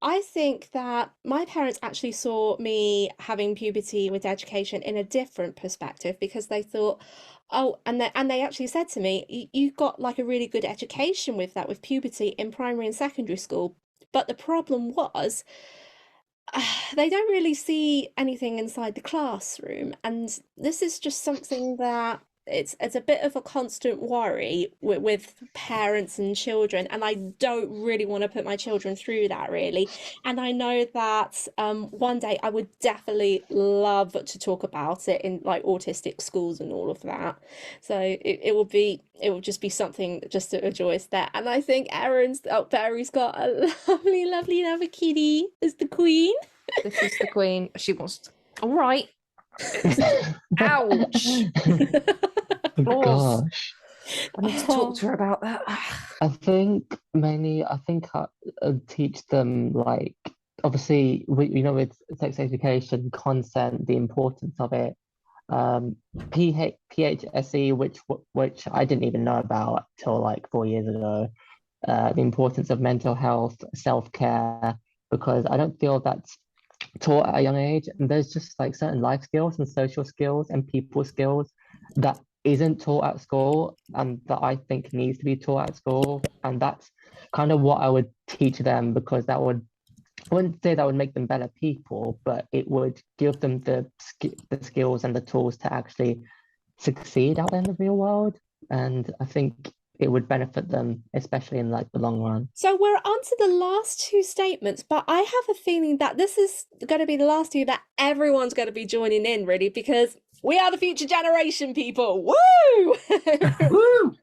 S1: I think that my parents actually saw me having puberty with education in a different perspective, because they thought, oh, and they actually said to me, you got like a really good education with that, with puberty in primary and secondary school. But the problem was, they don't really see anything inside the classroom, and this is just something that it's a bit of a constant worry with parents and children, and I don't really want to put my children through that, really. And I know that one day I would definitely love to talk about it in like autistic schools and all of that. So it will just be something just to enjoy us there. And I think Berrie's got a lovely another kitty as the queen.
S6: This is the queen. She wants to... All right. Ouch.
S4: Oh, gosh.
S6: I need to talk to her about that.
S4: I think I teach them, like, obviously, with sex education, consent, the importance of it, PHSE, which I didn't even know about till like 4 years ago, the importance of mental health, self-care, because I don't feel that's taught at a young age. And there's just like certain life skills and social skills and people skills that isn't taught at school, and that I think needs to be taught at school. And that's kind of what I would teach them, because I wouldn't say that would make them better people, but it would give them the skills and the tools to actually succeed out there in the real world. And I think it would benefit them, especially in like the long run.
S1: So we're on to the last two statements, but I have a feeling that this is going to be the last two that everyone's going to be joining in, really, because we are the future generation, people. Woo!
S3: Woo!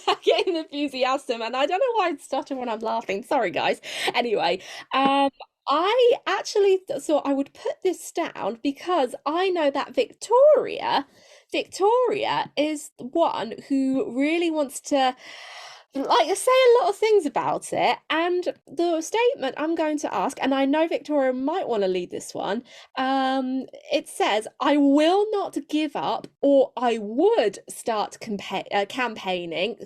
S1: I'm getting enthusiastic, and I don't know why I stutter when I'm laughing. Sorry, guys. Anyway, I actually thought I would put this down because I know that Victoria is one who really wants to like say a lot of things about it. And the statement I'm going to ask, and I know Victoria might want to lead this one, it says, I will not give up, or I would start campaigning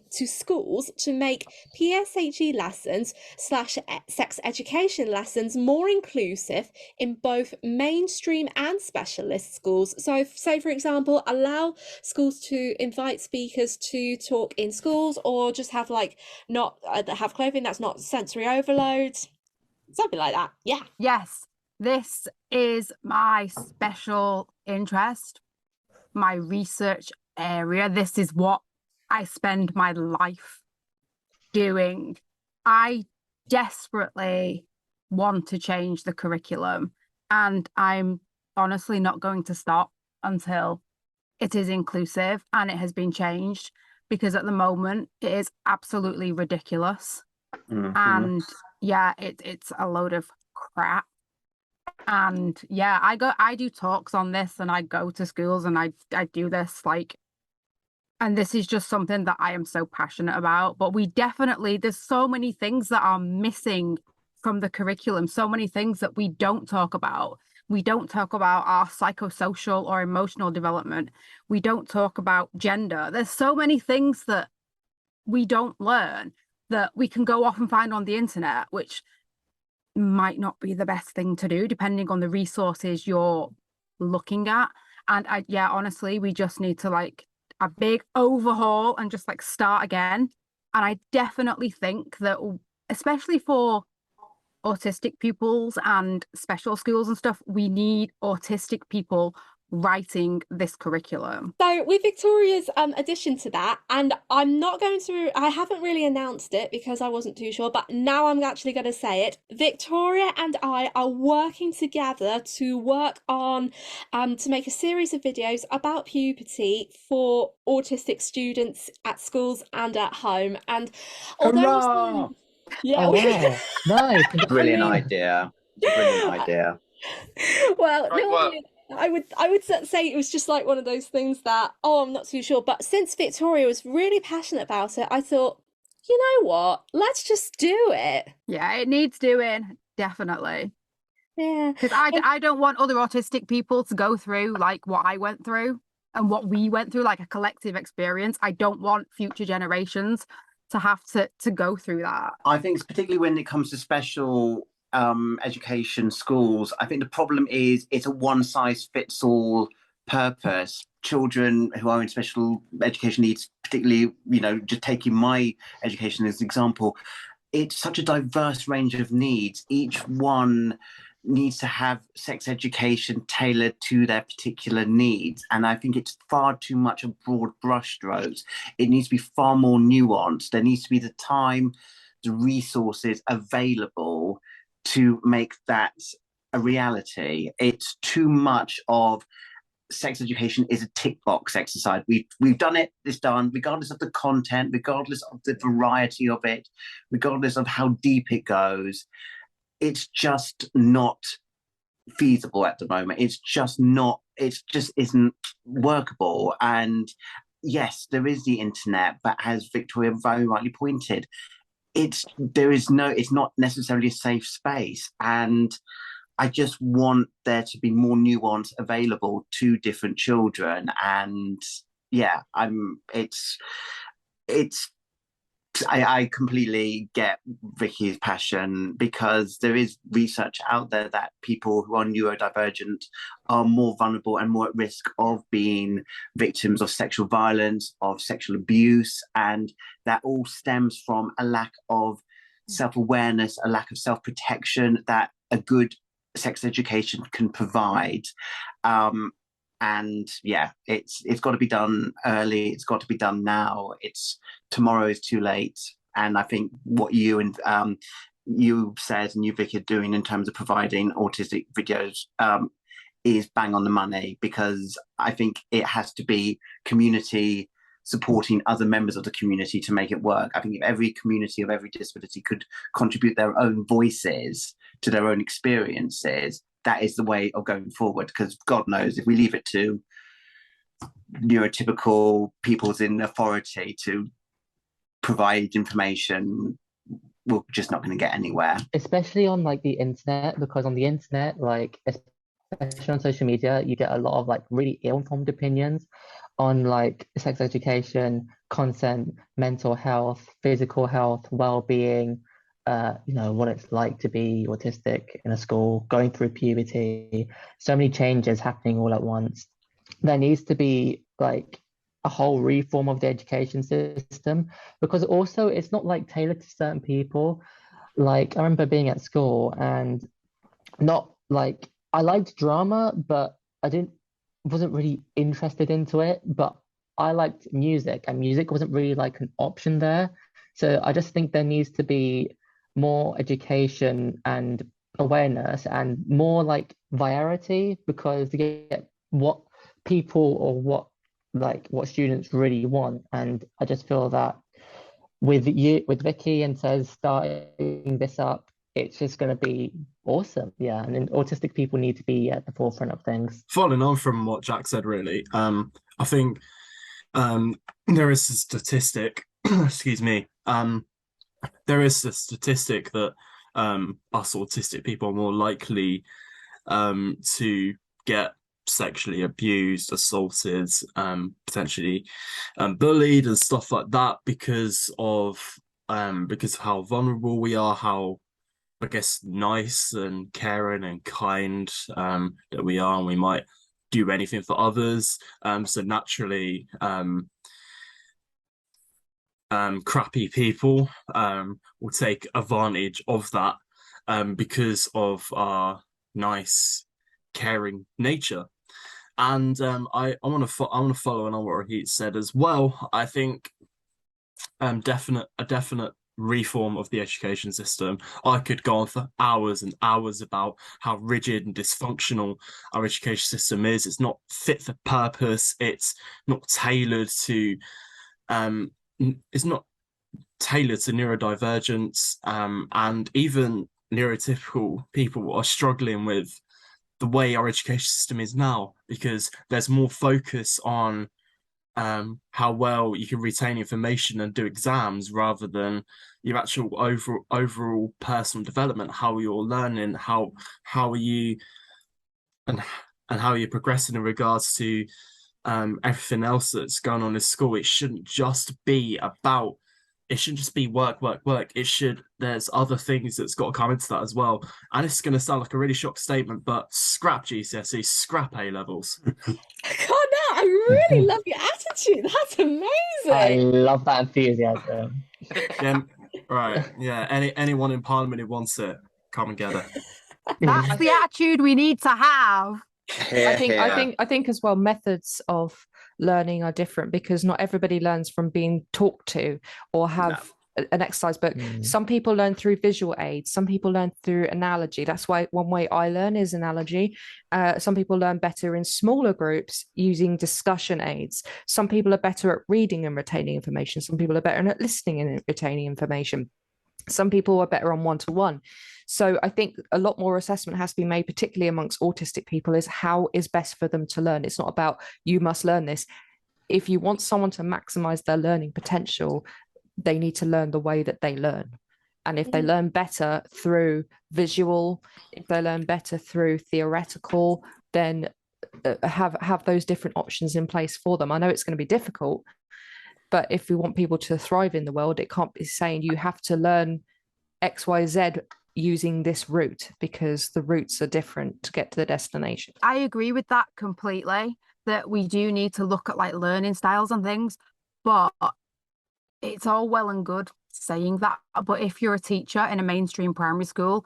S1: to schools to make PSHE lessons / sex education lessons more inclusive in both mainstream and specialist schools. So say, for example, allow schools to invite speakers to talk in schools, or just have like not have clothing that's not sensory overload, something like that. Yeah.
S2: Yes, this is my special interest, my research area. This is what I spend my life doing. I desperately want to change the curriculum, and I'm honestly not going to stop until it is inclusive and it has been changed, because at the moment it is absolutely ridiculous. And yeah, it's a load of crap. And yeah, I do talks on this, and I go to schools and I do this, like, and this is just something that I am so passionate about. But there's so many things that are missing from the curriculum, so many things that we don't talk about. We don't talk about our psychosocial or emotional development. We don't talk about gender. There's so many things that we don't learn that we can go off and find on the internet, which might not be the best thing to do depending on the resources you're looking at. And honestly, we just need to like a big overhaul and just like start again. And I definitely think that, especially for autistic pupils and special schools and stuff, we need autistic people writing this curriculum?
S1: So with Victoria's addition to that, and I haven't really announced it because I wasn't too sure, but now I'm actually going to say it. Victoria and I are working together to work on to make a series of videos about puberty for autistic students at schools and at home. And although
S4: Oh wow, nice.
S3: Brilliant
S1: mean-
S3: idea. Brilliant idea.
S1: well,
S8: Great
S1: no,
S8: work.
S1: I would say it was just like one of those things that, I'm not too sure. But since Victoria was really passionate about it, I thought, you know what, let's just do it.
S2: Yeah, it needs doing, definitely.
S1: Yeah.
S2: Because I don't want other autistic people to go through like what I went through and what we went through, like a collective experience. I don't want future generations to have to go through that.
S3: I think particularly when it comes to special education schools, I think the problem is it's a one-size-fits-all purpose. Children who are in special education needs, particularly, just taking my education as an example, it's such a diverse range of needs. Each one needs to have sex education tailored to their particular needs. And I think it's far too much of broad brushstrokes. It needs to be far more nuanced. There needs to be the time, the resources available to make that a reality. It's too much of sex education is a tick box exercise. We've done it, it's done, regardless of the content, regardless of the variety of it, regardless of how deep it goes. It's just not feasible at the moment. It just isn't workable. And yes, there is the internet, but as Victoria very rightly pointed, it's not necessarily a safe space. And I just want there to be more nuance available to different children. And yeah, I completely get Vicky's passion, because there is research out there that people who are neurodivergent are more vulnerable and more at risk of being victims of sexual violence, of sexual abuse, and that all stems from a lack of self-awareness, a lack of self-protection that a good sex education can provide. And yeah, it's got to be done early. It's got to be done now. Tomorrow is too late. And I think what you and you said and you, Vicky, are doing in terms of providing autistic videos is bang on the money, because I think it has to be community supporting other members of the community to make it work. I think if every community of every disability could contribute their own voices to their own experiences, that is the way of going forward. Because God knows, if we leave it to neurotypical peoples in authority to provide information, we're just not going to get anywhere.
S4: Especially on like the internet, because on the internet, like especially on social media, you get a lot of like really ill-informed opinions on like sex education, consent, mental health, physical health, well-being, what it's like to be autistic in a school, going through puberty, so many changes happening all at once. There needs to be like a whole reform of the education system, because also it's not like tailored to certain people. Like I remember being at school and not like I liked drama, but wasn't really interested into it, but I liked music, and music wasn't really like an option there. So I just think there needs to be more education and awareness and more like variety, because to get what people or what students really want. And I just feel that with Vicky and Tez starting this up, it's just going to be awesome. Yeah, and then autistic people need to be at the forefront of things.
S5: Following on from what Jack said, really, I think there is a statistic, excuse me, there is a statistic that us autistic people are more likely to get sexually abused, assaulted, potentially bullied and stuff like that, because of how vulnerable we are, how I guess nice and caring and kind that we are, and we might do anything for others. So naturally, crappy people will take advantage of that because of our nice, caring nature. And I want to follow on what Rohit said as well. I think a definite reform of the education system. I could go on for hours and hours about how rigid and dysfunctional our education system is. It's not fit for purpose. It's not tailored to neurodivergence, and even neurotypical people are struggling with the way our education system is now, because there's more focus on how well you can retain information and do exams rather than your actual overall personal development, how you're learning, how are you and how you're progressing in regards to everything else that's going on in school. It shouldn't just be work. There's other things that's got to come into that as well. And it's going to sound like a really shock statement, but scrap GCSE, scrap A levels.
S1: Connell, I really love your attitude. That's amazing.
S4: I love that enthusiasm.
S5: Yeah, right. Yeah. Anyone in Parliament who wants it, come and get it.
S2: That's the attitude we need to have.
S6: I think as well, methods of learning are different, because not everybody learns from being talked to or have an exercise book. Some people learn through visual aids, some people learn through analogy. That's why one way I learn is analogy. Some people learn better in smaller groups using discussion aids. Some people are better at reading and retaining information. Some people are better at listening and retaining information. Some people are better on one-to-one. So I think a lot more assessment has to be made, particularly amongst autistic people, is how is best for them to learn. It's not about you must learn this. If you want someone to maximize their learning potential, they need to learn the way that they learn. And if they learn better through visual, if they learn better through theoretical, then have those different options in place for them. I know it's going to be difficult, but if we want people to thrive in the world, it can't be saying you have to learn X, Y, Z using this route, because the routes are different to get to the destination.
S2: I agree with that completely, that we do need to look at like learning styles and things, but it's all well and good saying that. But if you're a teacher in a mainstream primary school,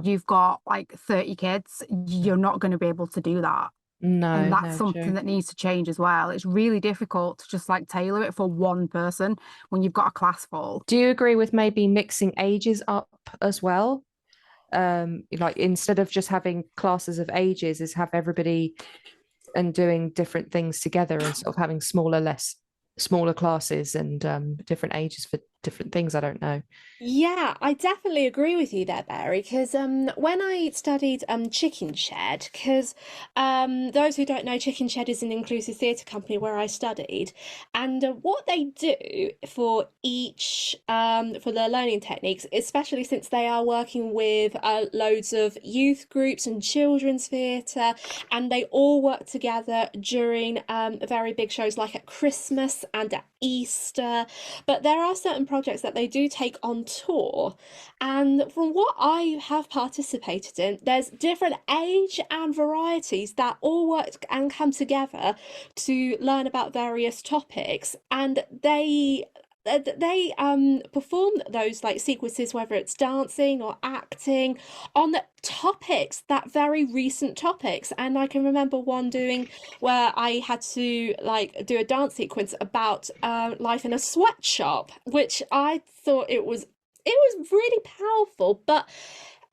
S2: you've got like 30 kids, you're not going to be able to do that.
S6: No,
S2: and that's something that needs to change as well. It's really difficult to just like tailor it for one person when you've got a class full.
S6: Do you agree with maybe mixing ages up as well? Like instead of just having classes of ages, is have everybody and doing different things together, and sort of having smaller classes and different ages for different things. I don't know.
S1: Yeah, I definitely agree with you there, Berrie, because when I studied Chicken Shed, because those who don't know, Chicken Shed is an inclusive theatre company where I studied, and what they do for each for their learning techniques, especially since they are working with loads of youth groups and children's theatre, and they all work together during very big shows like at Christmas and at Easter, but there are certain projects that they do take on tour, and from what I have participated in, there's different age and varieties that all work and come together to learn about various topics, and they perform those like sequences, whether it's dancing or acting, on the topics, that very recent topics. And I can remember one doing where I had to like do a dance sequence about life in a sweatshop, which I thought it was really powerful. But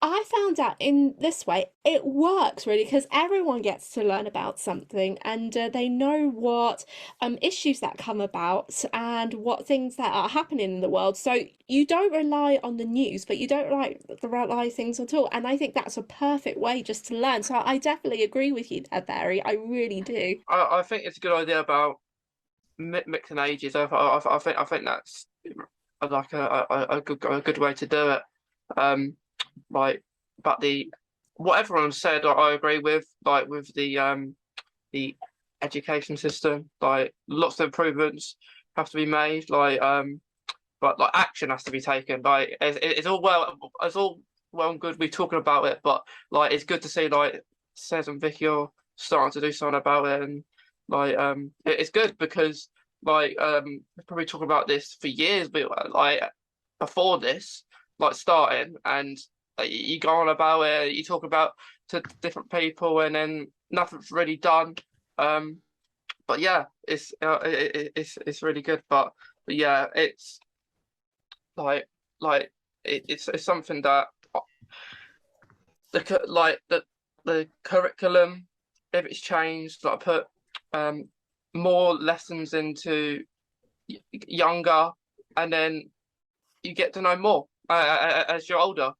S1: I found out in this way it works really, because everyone gets to learn about something, and they know what issues that come about and what things that are happening in the world. So you don't rely on the news, but you don't rely things at all. And I think that's a perfect way just to learn. So I definitely agree with you there, Berrie. I really do.
S8: I think it's a good idea about mixing ages. I think that's like a good way to do it. Like, but what everyone said, I agree with. Like with the education system, like lots of improvements have to be made. Like but like action has to be taken. Like it's all well and good we talking about it, but like it's good to see like Sez and Vicky are starting to do something about it, and like it's good because like we're probably talking about this for years, but like before this, like starting, and you go on about it, you talk about to different people, and then nothing's really done. But yeah, it's really good. But yeah, it's like it's something that the curriculum, if it's changed, like put more lessons into younger, and then you get to know more as you're older.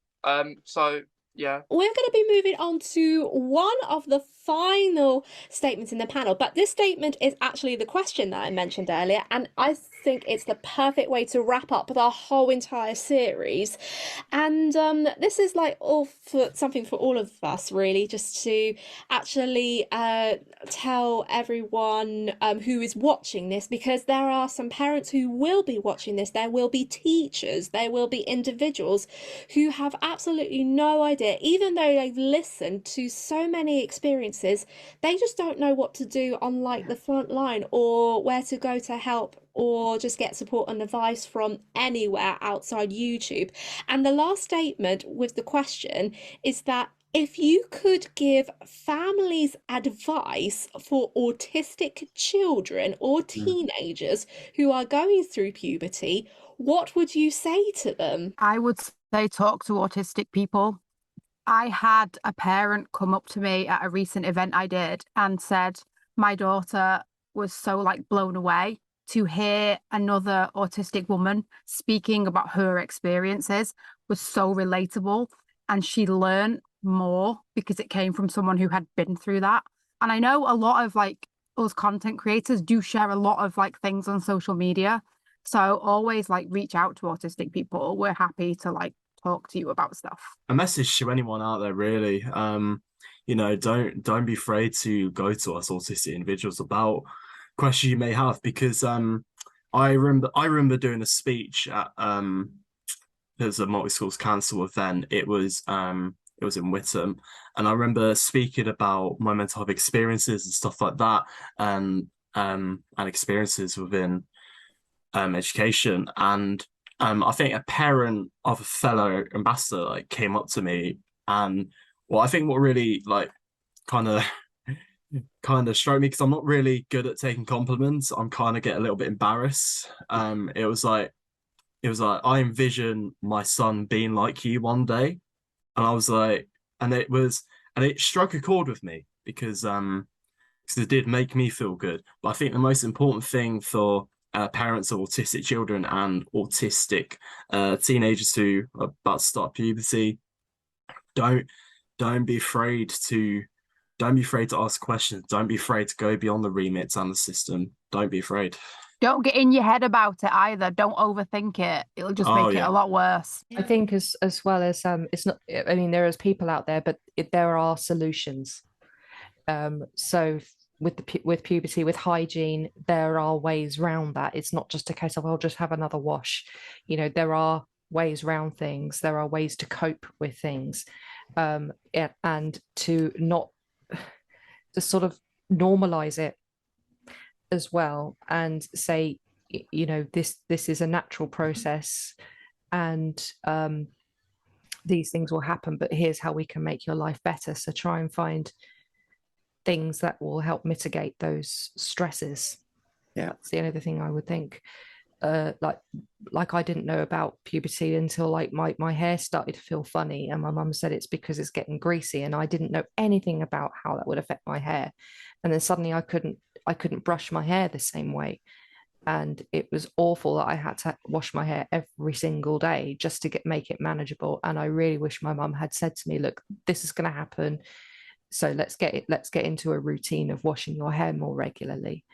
S8: So yeah.
S1: We're going to be moving on to one of the final statements in the panel, but this statement is actually the question that I mentioned earlier, and I think it's the perfect way to wrap up the whole entire series. And this is like something for all of us, really, just to actually tell everyone who is watching this, because there are some parents who will be watching this, there will be teachers, there will be individuals who have absolutely no idea, even though they've listened to so many experiences, they just don't know what to do on like the front line, or where to go to help, or just get support and advice from anywhere outside YouTube. And the last statement with the question is that if you could give families advice for autistic children or teenagers who are going through puberty, what would you say to them?
S2: I would say talk to autistic people. I had a parent come up to me at a recent event I did and said my daughter was so like blown away to hear another autistic woman speaking about her experiences, was so relatable, and she learned more because it came from someone who had been through that. And I know a lot of like us content creators do share a lot of like things on social media, so always like reach out to autistic people. We're happy to like talk to you about stuff.
S5: A message to anyone out there, really. You know, don't be afraid to go to us autistic individuals about questions you may have, because I remember doing a speech at there's a multi-schools council event. It was in Whittam, and I remember speaking about my mental health experiences and stuff like that, and experiences within education. And I think a parent of a fellow ambassador like came up to me, and I think what really like kind of struck me, because I'm not really good at taking compliments, I'm kind of get a little bit embarrassed. It was like I envision my son being like you one day, and I was like, and it struck a chord with me, because it did make me feel good. But I think the most important thing for parents of autistic children and autistic teenagers who are about to start puberty, don't be afraid to ask questions. Don't be afraid to go beyond the remits and the system. Don't be afraid.
S2: Don't get in your head about it either. Don't overthink it. It'll just make it a lot worse.
S6: I think as well as it's not, I mean, there is people out there, but there are solutions. So with puberty, with hygiene, there are ways around that. It's not just a case of, I'll just have another wash. You know, there are ways around things. There are ways to cope with things, and to not to sort of normalize it as well, and say, you know, this is a natural process, and these things will happen, but here's how we can make your life better. So try and find things that will help mitigate those stresses.
S3: Yeah,
S6: that's the only other thing I would think. Like I didn't know about puberty until like my hair started to feel funny, and my mum said it's because it's getting greasy, and I didn't know anything about how that would affect my hair. And then suddenly I couldn't brush my hair the same way, and it was awful that I had to wash my hair every single day just to make it manageable. And I really wish my mum had said to me, look, this is going to happen, so let's get into a routine of washing your hair more regularly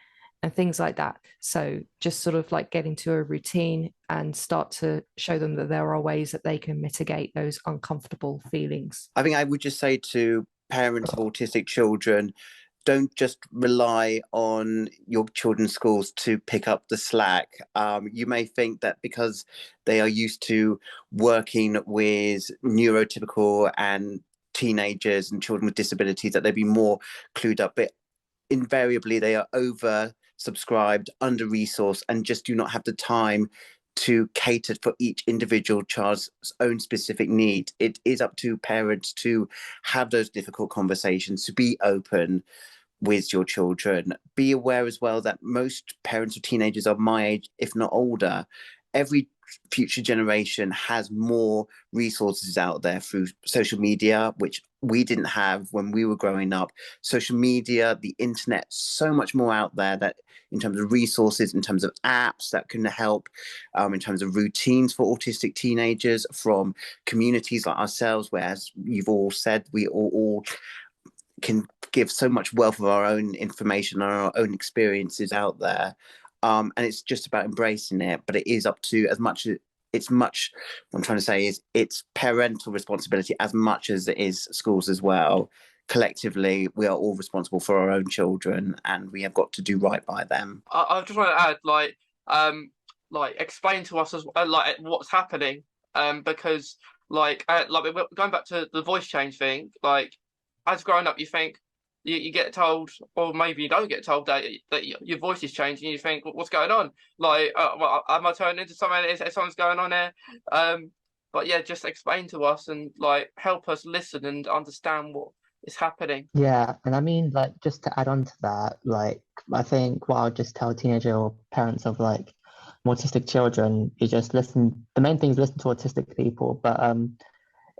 S6: and things like that. So just sort of like get into a routine and start to show them that there are ways that they can mitigate those uncomfortable feelings.
S3: I think I would just say to parents of autistic children, don't just rely on your children's schools to pick up the slack. You may think that because they are used to working with neurotypical and teenagers and children with disabilities, that they'd be more clued up, but invariably they are oversubscribed, under-resourced, and just do not have the time to cater for each individual child's own specific need. It is up to parents to have those difficult conversations, to be open with your children. Be aware as well that most parents of teenagers are my age, if not older. Every future generation has more resources out there through social media, which we didn't have when we were growing up. Social media, the internet, so much more out there, that in terms of resources, in terms of apps that can help, in terms of routines for autistic teenagers, from communities like ourselves, where, as you've all said, we all can give so much wealth of our own information and our own experiences out there. And it's just about embracing it, but it is up to, as much as it's much, what I'm trying to say is, it's parental responsibility as much as it is schools as well. Collectively, we are all responsible for our own children, and we have got to do right by them.
S8: I just want to add, explain to us as like what's happening, because we're going back to the voice change thing. Like, as growing up, you think you get told, or maybe you don't get told, that your voice is changing. You think, what's going on? Like, am I turning into something? Is something's going on here? But yeah, just explain to us and like help us listen and understand what is happening.
S4: Yeah, and I mean, like, just to add on to that, like, I think what I'll just tell teenager or parents of like autistic children is just listen. The main thing is listen to autistic people, but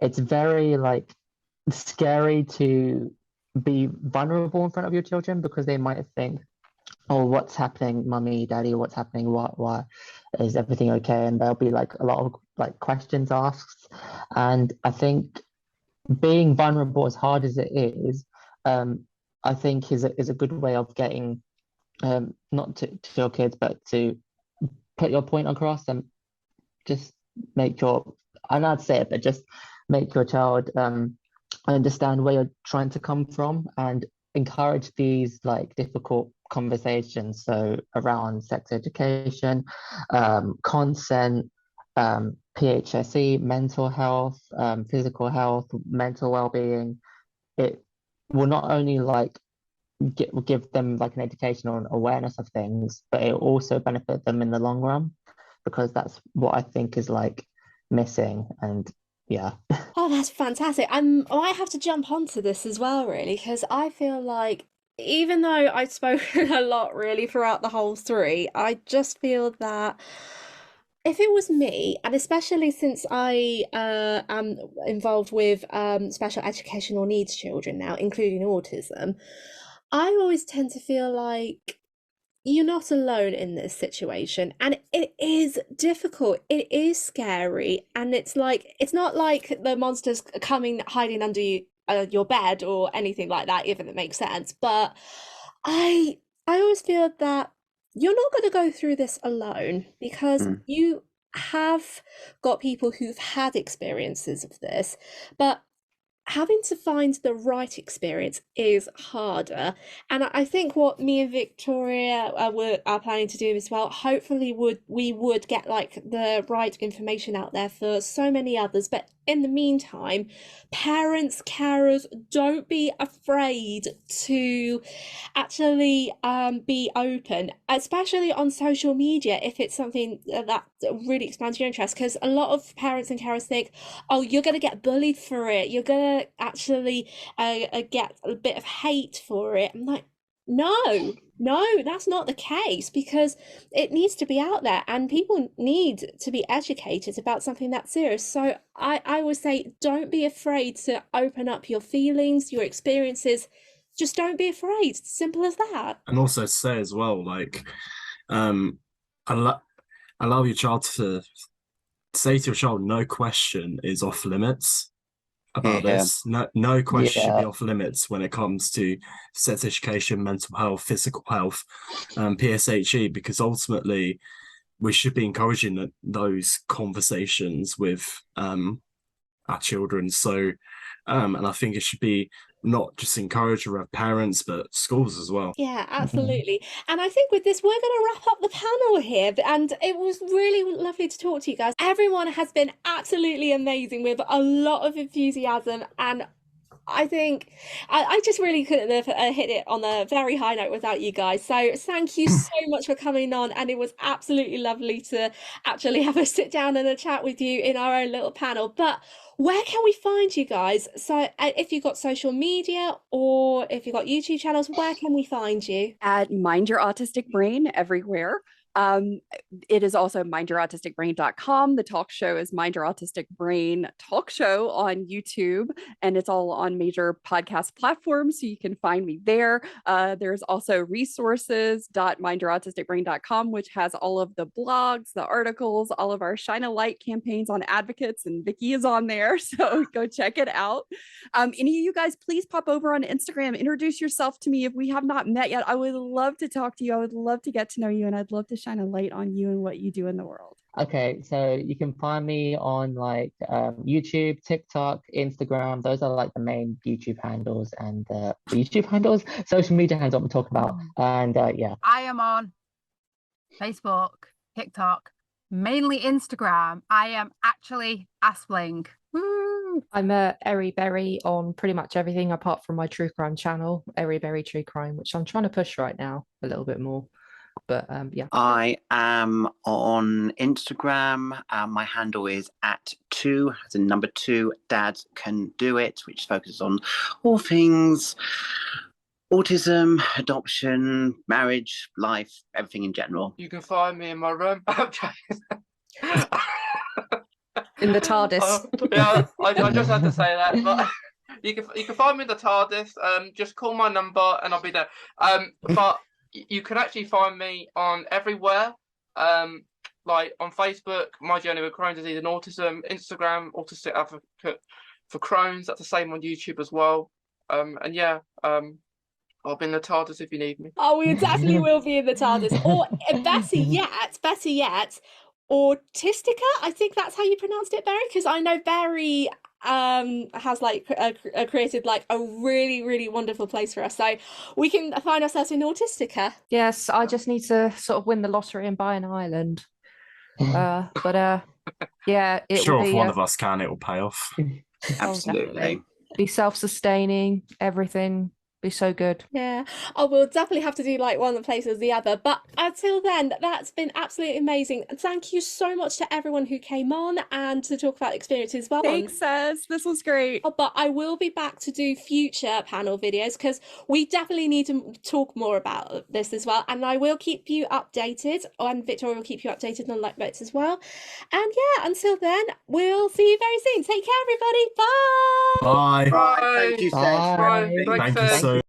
S4: it's very like scary to be vulnerable in front of your children, because they might think, oh, what's happening, mummy, daddy, what's happening, why is everything okay? And there'll be like a lot of like questions asked. And I think being vulnerable, as hard as it is, I think is a good way of getting not to your kids, but to put your point across, and just make your, I'm not say it, but just make your child understand where you're trying to come from, and encourage these like difficult conversations. So around sex education, consent, PHSE, mental health, physical health, mental well-being. It will not only like give them like an education or an awareness of things, but it will also benefit them in the long run, because that's what I think is like missing. And yeah.
S1: Oh, that's fantastic. I might have to jump onto this as well, really, because I feel like, even though I've spoken a lot really throughout the whole three, I just feel that if it was me, and especially since I am involved with special educational needs children now, including autism, I always tend to feel like you're not alone in this situation, and it is difficult, it is scary, and it's like, it's not like the monster's coming hiding under your bed or anything like that, if it makes sense. But I always feel that you're not going to go through this alone, because you have got people who've had experiences of this, but having to find the right experience is harder. And I think what me and Victoria are planning to do as well, hopefully we would get like the right information out there for so many others. But in the meantime, parents, carers, don't be afraid to actually be open, especially on social media, if it's something that really expands your interest, because a lot of parents and carers think, oh, you're going to get bullied for it, you're going to actually get a bit of hate for it. I'm like, no, that's not the case, because it needs to be out there and people need to be educated about something that serious. So I would say, don't be afraid to open up your feelings, your experiences. Just don't be afraid. Simple as that.
S5: And also say as well, like, allow your child to say to your child, no question is off limits about this. No question should be off limits when it comes to sex education, mental health, physical health, PSHE, because ultimately we should be encouraging those conversations with our children. So and I think it should be not just encouraged around parents, but schools as well.
S1: Yeah, absolutely. And I think with this, we're going to wrap up the panel here. And it was really lovely to talk to you guys. Everyone has been absolutely amazing, with a lot of enthusiasm, and I think I just really couldn't have hit it on a very high note without you guys. So thank you so much for coming on, and it was absolutely lovely to actually have a sit down and a chat with you in our own little panel. But where can we find you guys? So if you've got social media or if you've got YouTube channels, where can we find you?
S7: At Mind Your Autistic Brain everywhere. It is also mindyourautisticbrain.com. The talk show is Mind Your Autistic Brain Talk Show on YouTube, and it's all on major podcast platforms, so you can find me there. There's also resources.mindyourautisticbrain.com, which has all of the blogs, the articles, all of our Shine a Light campaigns on advocates, and Vicky is on there, so go check it out. Any of you guys, please pop over on Instagram, introduce yourself to me if we have not met yet. I would love to talk to you. I would love to get to know you, and I'd love to shine a light on you and what you do in the world.
S4: Okay, so you can find me on like YouTube, TikTok, Instagram. Those are like the main YouTube handles and social media handles I'm talking about. And yeah.
S2: I am on Facebook, TikTok, mainly Instagram. I am actually Aspling. Woo!
S6: I'm a Berrie on pretty much everything apart from my true crime channel, Berrie True Crime, which I'm trying to push right now a little bit more. But yeah.
S3: I am on Instagram. My handle is @2, as in number 2, Dads Can Do It, which focuses on all things autism, adoption, marriage, life, everything in general.
S8: You can find me in my room.
S6: In the TARDIS.
S8: Yeah, I just had to say that. But you can find me in the TARDIS. Just call my number and I'll be there. But you can actually find me on everywhere. Like on Facebook, My Journey with Crohn's Disease and Autism, Instagram, Autistic Advocate for Crohn's. That's the same on YouTube as well. And yeah, I'll be in the TARDIS if you need me.
S1: Oh, we definitely will be in the TARDIS. Or better yet, Autistica. I think that's how you pronounced it, Berrie, because I know Berrie has like created like a really, really wonderful place for us. So we can find ourselves in Autistica.
S6: Yes, I just need to sort of win the lottery and buy an island. But yeah, it
S5: Sure,
S6: will
S5: if
S6: be
S5: one of us can, it will pay off.
S3: Absolutely.
S6: be self-sustaining, everything. Be so good.
S1: Yeah, I will definitely have to do like one place or the other. But until then, that's been absolutely amazing. Thank you so much to everyone who came on and to talk about experiences as well.
S7: Thanks, Sez. This was great.
S1: Oh, but I will be back to do future panel videos because we definitely need to talk more about this as well. And I will keep you updated, and Victoria will keep you updated on like bits as well. And yeah, until then, we'll see you very soon. Take care, everybody. Bye.
S5: Bye.
S8: Bye.
S3: Thank you, Sez.
S8: Bye.
S4: Bye.
S5: Thank you so